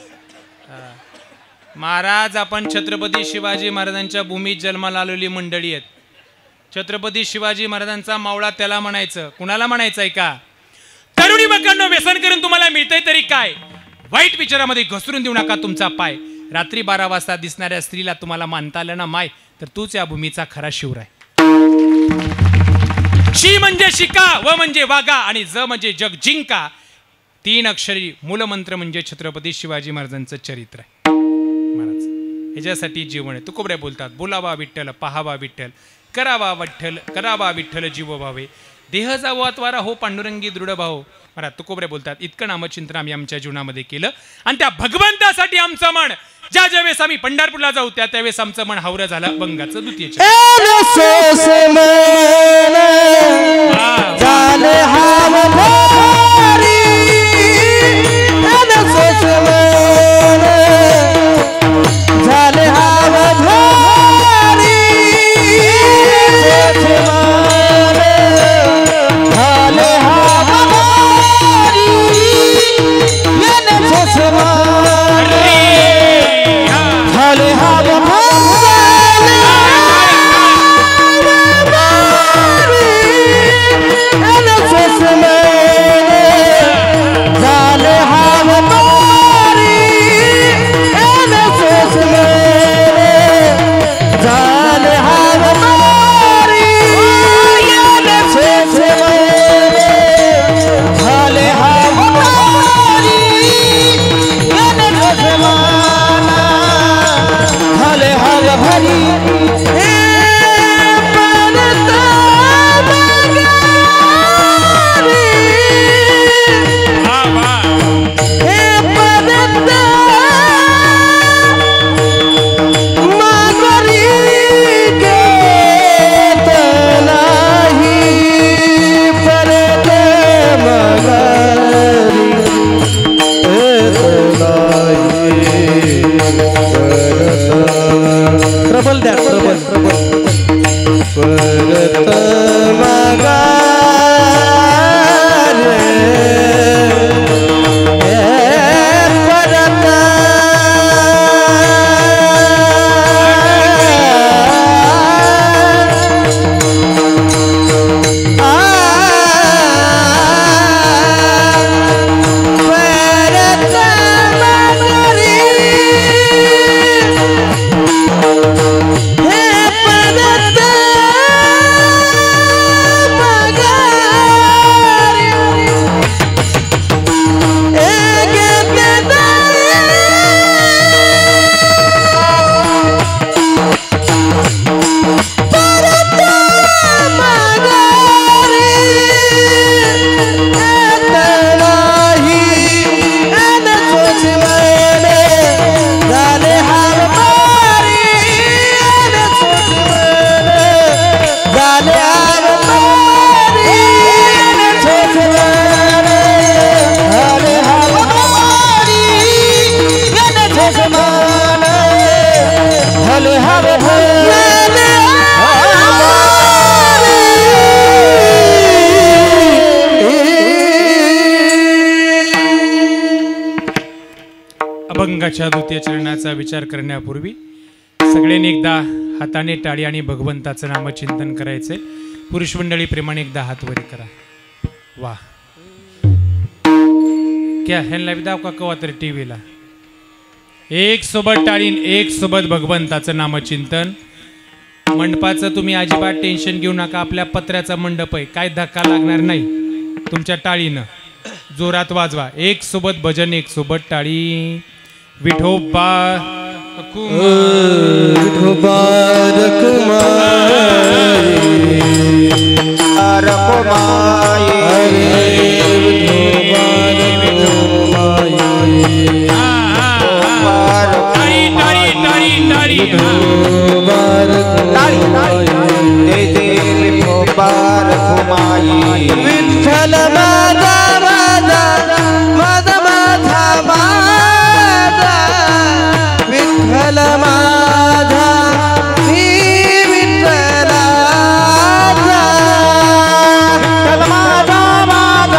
Speaker 3: महाराज, आपण छत्रपती शिवाजी महाराजांच्या भूमीत जन्माला आलेली मंडळी आहेत. छत्रपती शिवाजी महाराजांचा मावळा त्याला म्हणायचं. कुणाला म्हणायचंय का? तरुणी बकांनो, व्यसन करून तुम्हाला मिळतंय तरी काय? वाईट विचारामध्ये घसरून देऊ नका तुमचा पाय. रात्री 12 वाजता दिसणाऱ्या स्त्रीला तुम्हाला मानता आलं ना माय, तर तूच या भूमीचा खरा शिवराय. शी म्हणजे शिका, व म्हणजे वागा आणि ज म्हणजे जग जिंका. 3 अक्षरी मूलमंत्र म्हणजे छत्रपती शिवाजी महाराजांचं चरित्र आहे. महाराज ह्याच्यासाठी जीवन आहे. तुकोबरे बोलतात, बोलावा विठ्ठल पहावा विठ्ठल, करावा विठ्ठल जीव व्हावे. देह जावो त्वारा हो पांडुरंगी दृढ भाव. महाराज तुकोबरे बोलतात इतकं नामचिंतन आम्ही आमच्या जीवनामध्ये केलं आणि त्या भगवंतासाठी आमचं मन ज्या ज्यावेळेस आम्ही पंढरपूरला जाऊ त्यावेळेस आमचं मन हावरं झालं अभंगाचं द्वितीय अभंगाच्या द्वितीय चरणाचा विचार करण्यापूर्वी सगळ्यांनी एकदा हाताने टाळी आणि भगवंताचं नामचिंतन करायचंय. पुरुष मंडळी प्रेमाने एकदा हात वरी करा. वा क्या ह्यांना दाव का कवा तरी टीव्हीला एक सोबत टाळीन एक सोबत भगवंताचं नामचिंतन. मंडपाचं तुम्ही अजिबात टेन्शन घेऊ नका. आपल्या पत्र्याचा मंडप आहे, काय धक्का लागणार नाही. तुमच्या टाळीनं जोरात वाजवा. एक सोबत भजन एक सोबत टाळी. विठोबा
Speaker 1: विठ्ठल माझा माझा माझा माझा माझा विठ्ठल माझा मी विठ्ठलाचा विठ्ठल माझा माझा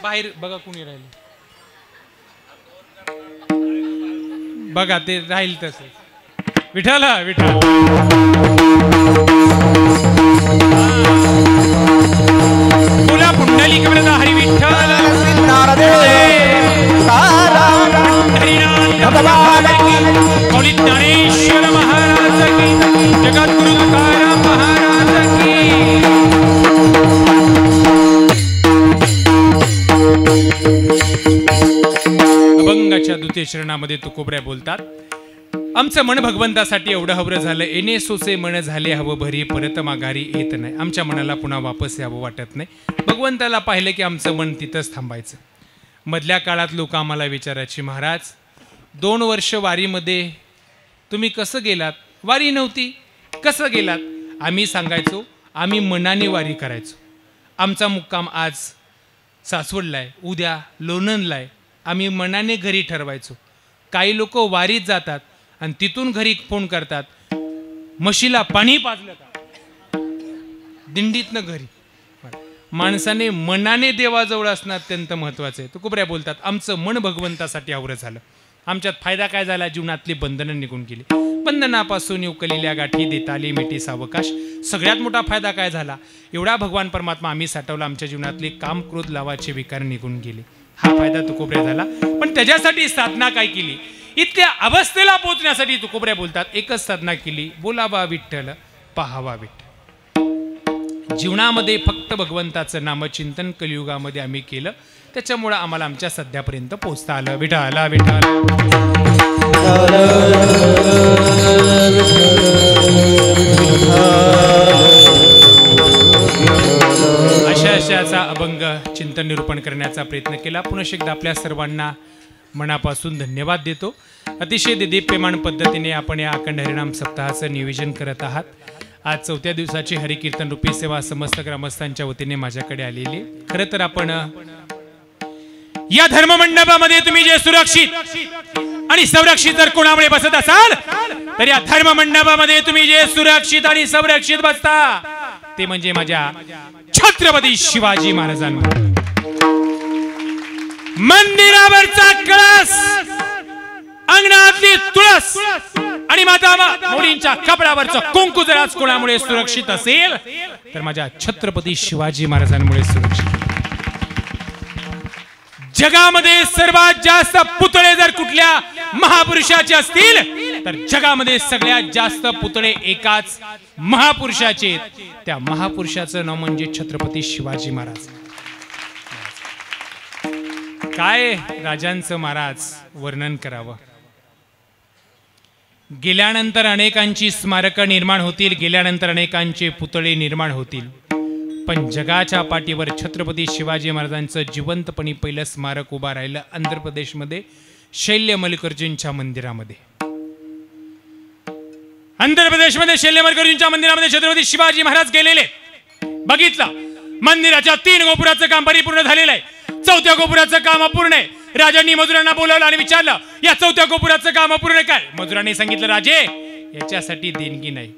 Speaker 3: बाहेर बघा कुणी राहिले, बघा ते राहील तसं. विठ्ठल विठ्ठल. तुला पुंडलिक वरदा हरी विठ्ठल ज्ञानेश्वर महाराज की, जगद्गुरु तुकाराम महाराज की. अभंगाच्या द्वितीय चरणामध्ये तुकोबऱ्या बोलतात, आमचं मन भगवंतासाठी एवढं हवरं झालं, येणे सोसे मन झाले हवं भरी, परत माघारी येत नाही. आमच्या मनाला पुन्हा वापस यावं वाटत नाही. भगवंताला पाहिलं की आमचं मन तिथंच थांबायचं. मधल्या काळात लोक आम्हाला विचारायची, महाराज 2 वर्ष वारीमध्ये तुम्ही कसं गेलात? वारी नव्हती, कसं गेलात? आम्ही सांगायचो, आम्ही मनाने वारी करायचो. आमचा मुक्काम आज सासवडला आहे, उद्या लोणंदला आहे. आम्ही मनाने घरी ठरवायचो. काही लोक वारीत जातात आणि तिथून घरी फोन करतात, म्हशीला पाणी पाजलं का, दिंडीतनं घरी. माणसाने मनाने देवाजवळ असणं अत्यंत महत्वाचं आहे. तुकोबऱ्या बोलतात, आमचं मन भगवंतासाठी आवरं झालं. आमच्यात फायदा काय झाला? जीवनातली बंधनं निघून गेली. बंधनापासून उकलेल्या गाठी देताली मिठी सावकाश. सगळ्यात मोठा फायदा काय झाला? एवढा भगवान परमात्मा आम्ही साठवला, आमच्या जीवनातले काम क्रोध लावाचे विकार निघून गेले. हा फायदा तुकोबऱ्या झाला. पण त्याच्यासाठी साधना काय केली? इथल्या अवस्थेला पोहोचण्यासाठी तुकोबऱ्या बोलतात, एकच साधना केली, बोलावा विठ्ठल पाहावा विठ्ठल. जीवनामध्ये फक्त भगवंताचं नामचिंतन कलियुगामध्ये आम्ही केलं, त्याच्यामुळं आम्हाला आमच्या सध्यापर्यंत पोहोचता आलं. विठ्ठल विठ्ठल. अशाचा अभंग चिंतन निरूपण करण्याचा प्रयत्न केला. पुन्हा एकदा आपल्या सर्वांना मनापासून धन्यवाद देतो. अतिशय देदीप्यमान पद्धतीने आपण या अखंड हरिनाम सप्ताहाचं नियोजन करत आहात. आज 4थ्या दिवसाची हरिकीर्तन रूपी सेवा समस्त ग्रामस्थांच्या वतीने माझ्याकडे आलेली. खरं तर आपण या धर्ममंडपामध्ये तुम्ही जे सुरक्षित आणि संरक्षित जर कोणामुळे बसत असाल तर या धर्ममंडपामध्ये तुम्ही जे सुरक्षित आणि संरक्षित बसता ते म्हणजे माझ्या छत्रपती शिवाजी महाराजांमुळे. मंदिरावरचा कळस, अंगणातली तुळस आणि माता मुलींच्या कपड्यावरचं कुंकू जर आज कोणामुळे सुरक्षित असेल तर माझ्या छत्रपती शिवाजी महाराजांमुळे सुरक्षित. जगामध्ये सर्वात जास्त पुतळे जर कुठल्या महापुरुषाचे असतील तर जगामध्ये सगळ्यात जास्त पुतळे एकाच महापुरुषाचे. त्या महापुरुषाचं नाव म्हणजे छत्रपती शिवाजी महाराज. काय राजांचं महाराज वर्णन करावं. गेल्यानंतर अनेकांची स्मारकं निर्माण होतील, गेल्यानंतर अनेकांचे पुतळे निर्माण होतील, पण जगाच्या पाठीवर छत्रपती शिवाजी महाराजांचं जिवंतपणी पहिलं स्मारक उभा राहिलं आंध्र प्रदेशमध्ये शैल्य मल्लिकार्जुनच्या मंदिरामध्ये. आंध्र प्रदेशमध्ये शैल्य मल्लिकार्जुनच्या मंदिरामध्ये छत्रपती शिवाजी महाराज गेलेले. बघितलं, मंदिराच्या 3 गोपुराचं काम परिपूर्ण झालेलं आहे. 4थ्या गोपुराचं काम अपूर्ण आहे. राजांनी मजुरांना बोलावलं आणि विचारलं, या 4थ्या गोपुराचं काम अपूर्ण काय? मजुरांनी सांगितलं, राजे याच्यासाठी देणगी नाही.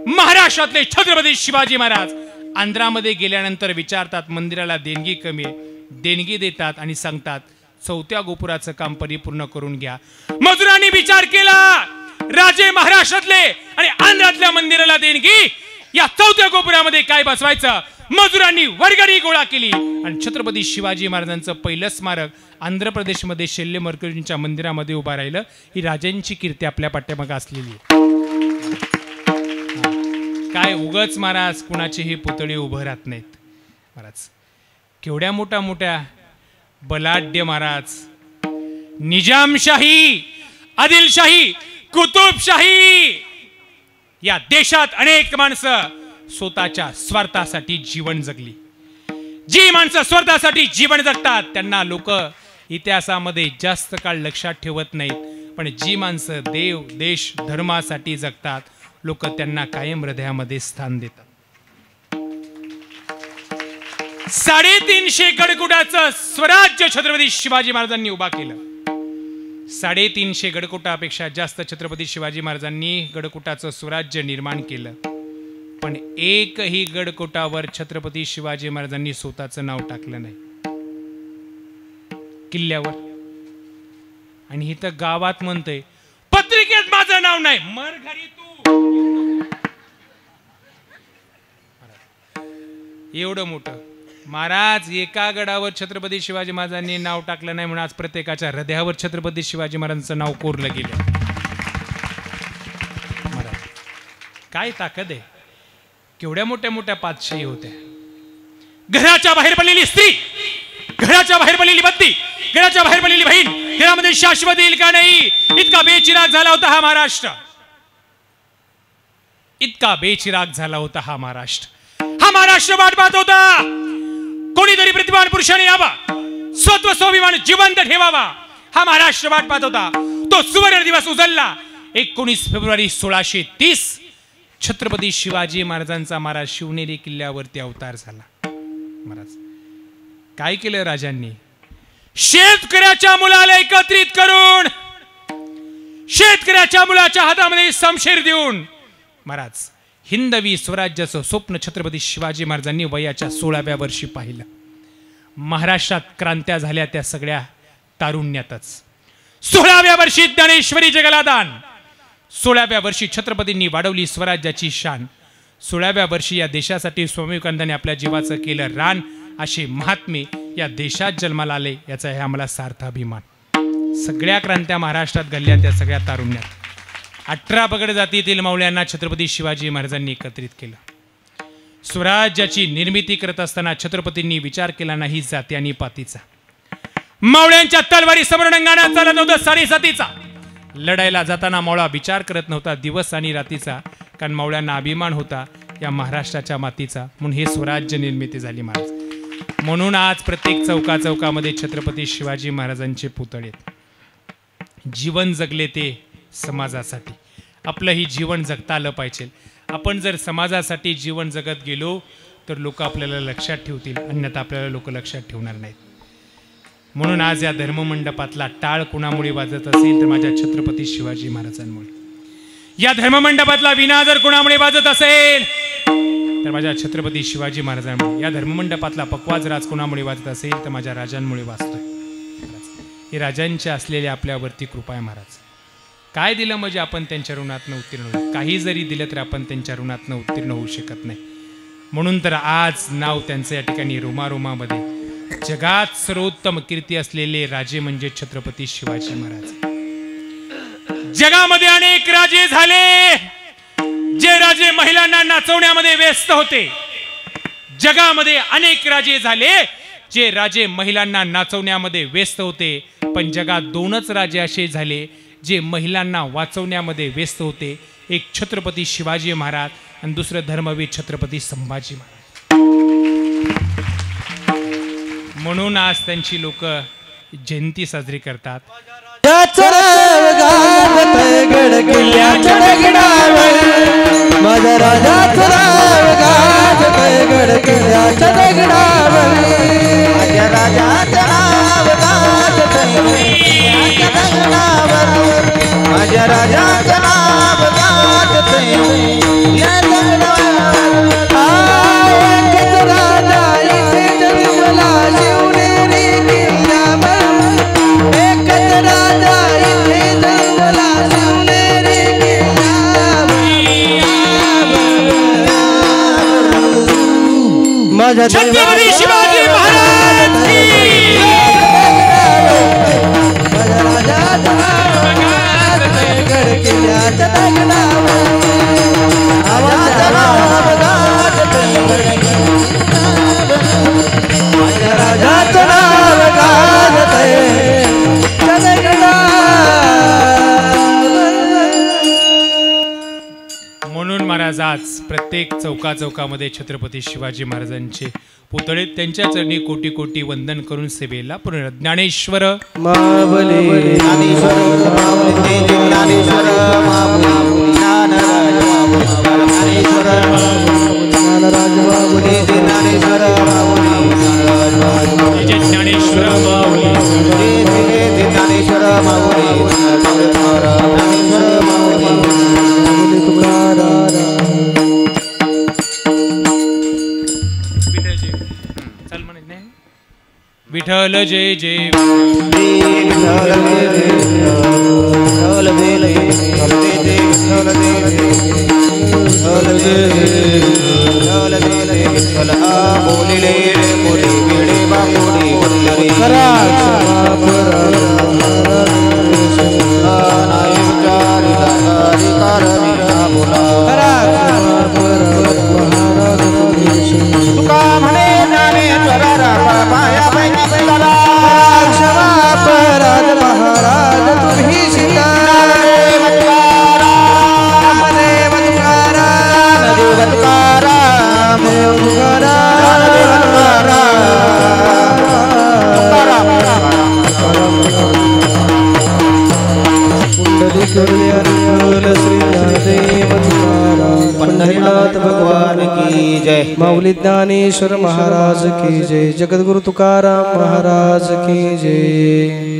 Speaker 3: महाराष्ट्रातले छत्रपती शिवाजी महाराज आंध्रामध्ये गेल्यानंतर विचारतात, मंदिराला देणगी कमी आहे, देणगी देतात आणि सांगतात 4थ्या गोपुराचं काम परिपूर्ण करून घ्या. मजुरांनी विचार केला, राजे महाराष्ट्रातले आणि आंध्रातल्या मंदिराला देणगी, या 4थ्या गोपुरामध्ये काय बसवायचं? मजुरांनी वर्गणी गोळा केली आणि छत्रपती शिवाजी महाराजांचं पहिलं स्मारक आंध्र प्रदेशमध्ये शैल्य मल्लिकार्जुनच्या मंदिरामध्ये उभा राहिलं. ही राजांची कीर्ती आपल्या पाठ्यामागे असलेली आहे. काय उगच महाराज कुणाचेही पुतळे उभं राहत नाहीत. महाराज केवढ्या मोठ्या मोठ्या बलाढ्य महाराज, निजामशाही, आदिलशाही, कुतुबशाही या देशात अनेक माणसं स्वतःच्या स्वार्थासाठी जीवन जगली. जी माणसं स्वार्थासाठी जीवन जगतात त्यांना लोक इतिहासामध्ये जास्त काळ लक्षात ठेवत नाहीत, पण जी माणसं देव, देश, धर्मासाठी जगतात लोक त्यांना कायम हृदयामध्ये स्थान देतात. 350 गडकोटाचं स्वराज्य छत्रपती शिवाजी महाराजांनी उभा केलं. 350 गडकोटापेक्षा जास्त छत्रपती शिवाजी महाराजांनी गडकोटाचं स्वराज्य निर्माण केलं, पण एकही गडकोटावर छत्रपती शिवाजी महाराजांनी स्वतःचं नाव टाकलं नाही. किल्ल्यावर, आणि इथं गावात म्हणतंय पत्रिकेत माझं नाव नाही, मर घरी तू. एवढं मोठं महाराज एका गडावर छत्रपती शिवाजी महाराजांनी नाव टाकलं नाही म्हणून आज प्रत्येकाच्या हृदयावर छत्रपती शिवाजी महाराजांचं नाव कोरलं गेलं. काय ताकद आहे, केवढ्या मोठ्या मोठ्या पातशाही होत्या. घराच्या बाहेर पडलेली स्त्री, घराच्या बाहेर पडलेली बत्ती, घराच्या बाहेर पडलेली बहीण घरामध्ये शाश्वत येईल का नाही, इतका बेचिराग झाला होता हा महाराष्ट्र. इतका बेचिराग झाला होता हा महाराष्ट्र. हा महाराष्ट्र वाट पाहत होता कोणीतरी प्रतिभावान पुरुषाने यावा, स्वत्व स्वाभिमान जिवंत ठेवावा. हा महाराष्ट्र वाट पाहत होता. तो सुवर्ण दिवस उजळला 19 फेब्रुवारी 1630. छत्रपती शिवाजी महाराजांचा महाराज शिवनेरी किल्ल्यावरती अवतार झाला. महाराज काय केलं राजांनी, शेतकऱ्याच्या मुलाला एकत्रित करून, शेतकऱ्याच्या मुलाच्या हातामध्ये शमशेर देऊन महाराज हिंदवी स्वराज्याचं स्वप्न छत्रपती शिवाजी महाराजांनी वयाच्या 16व्या वर्षी पाहिलं. महाराष्ट्रात क्रांत्या झाल्या त्या सगळ्या तारुण्यातच. 16व्या वर्षी ज्ञानेश्वरी जगाला दान, 16व्या वर्षी छत्रपतींनी वाढवली स्वराज्याची शान, 16व्या वर्षी या देशासाठी स्वामी विवेकानंदांनी आपल्या जीवाचं केलं रान. असे महात्मे या देशात जन्माला आले, याचा आहे आम्हाला सार्थ अभिमान. सगळ्या क्रांत्या महाराष्ट्रात घडल्या त्या सगळ्या तारुण्यात. 18 पगड जातीतील मावळ्यांना छत्रपती शिवाजी महाराजांनी एकत्रित केलं. स्वराज्याची निर्मिती करत असताना छत्रपतींनी विचार केला नाही जाती आणि पातीचा. मावळ्यांच्या तलवारी समोर रंगाना चालत नव्हतं साडेसातीचा. लढायला जाताना मावळा विचार करत नव्हता दिवस आणि रातीचा, कारण मावळ्यांना अभिमान होता या महाराष्ट्राच्या मातीचा. म्हणून हे स्वराज्य निर्मिती झाली महाराज. म्हणून आज प्रत्येक चौका चौकामध्ये छत्रपती शिवाजी महाराजांचे पुतळे. जीवन जगले ते समाजासाठी, आपलंही जीवन जगता आलं पाहिजे. आपण जर समाजासाठी जीवन जगत गेलो तर लोक आपल्याला लक्षात ठेवतील, अन्यथा आपल्याला लोक लक्षात ठेवणार नाहीत. म्हणून आज या धर्ममंडपातला टाळ कुणामुळे वाजत असेल तर माझ्या छत्रपती शिवाजी महाराजांमुळे. या धर्ममंडपातला विना जर कुणामुळे वाजत असेल तर माझ्या छत्रपती शिवाजी महाराजांमुळे. या धर्ममंडपातला पकवाज राज कुणामुळे वाजत असेल तर माझ्या राजांमुळे वाजतोय. हे राजांच्या असलेल्या आपल्यावरती कृपा आहे महाराज. काय दिलं म्हणजे आपण त्यांच्या ऋणातनं उत्तीर्ण होऊ, काही जरी दिलं तर आपण त्यांच्या ऋणातनं उत्तीर्ण होऊ शकत नाही. म्हणून तर आज नाव त्यांचं या ठिकाणी रोमारोमामध्ये. जगात सर्वोत्तम कीर्ती असलेले राजे म्हणजे छत्रपती शिवाजी महाराज. जगामध्ये अनेक राजे झाले जे राजे महिलांना नाचवण्यामध्ये व्यस्त होते. जगामध्ये अनेक राजे झाले जे राजे महिलांना नाचवण्यामध्ये व्यस्त होते. पण जगात 2च राजे असे झाले जे महिलांना वाचवण्यामध्ये व्यस्त होते. एक छत्रपती शिवाजी महाराज आणि दुसरं धर्मवीर छत्रपती संभाजी महाराज. म्हणून आज त्यांची लोक जयंती साजरी करतात.
Speaker 1: माझा राजाचा नाव गाजतय गड किल्ल्याच्या दगडावर. माझ्या राजाचं नाव गाजतय किल्ल्याच्या दगडावर. माझ्या राजाचं नाव गाजतय या दगडावर. एकच राजा इथे जन्मला शिवनेरी किल्ल्यावर. एकच राजा इथे जन्मला शिवनेरी किल्ल्यावर. माझा
Speaker 3: छत्रपती शिवाजी महाराज की.
Speaker 1: माझा राजाचा नाव गड किल्ल्याच्या दगडावर. आवाजा नाव गाजतय गड किल्ल्यावर. माझ्या राजाचं नाव गाजतय त्या दगडावर.
Speaker 3: म्हणून महाराज आज प्रत्येक चौका चौकामध्ये छत्रपती शिवाजी महाराजांचे पुतळे त्यांच्या चरणी कोटी कोटी वंदन करून सेवेला पूर्ण. ज्ञानेश्वर
Speaker 1: मावली ज्ञानेश्वर मावली ज्ञानेश्वर मावली ज्ञानराज मावली ज्ञानेश्वर ज्ञानराज मावली ज्ञानेश्वर मावली
Speaker 3: ज्ञानेश्वर माऊली
Speaker 1: ज्ञानेश्वर मावली ज्ञानेश्वर मावली तुकाराम.
Speaker 3: चल म्हणत नाही. विठ्ठल जय जय
Speaker 2: तुका म्हणे ज्ञानेश्वर पाया पैकी पैदला क्षमा अपराध महाराज तुम्ही सीता नामदेव तुकाराम नामदेव तुकाराम नामदेव तुकाराम पुंडलिक श्रीदेव पंढरीनाथ भगवान की जय माऊली ज्ञानेश्वर महाराज की जय जगद्गुरु तुकाराम महाराज की जय।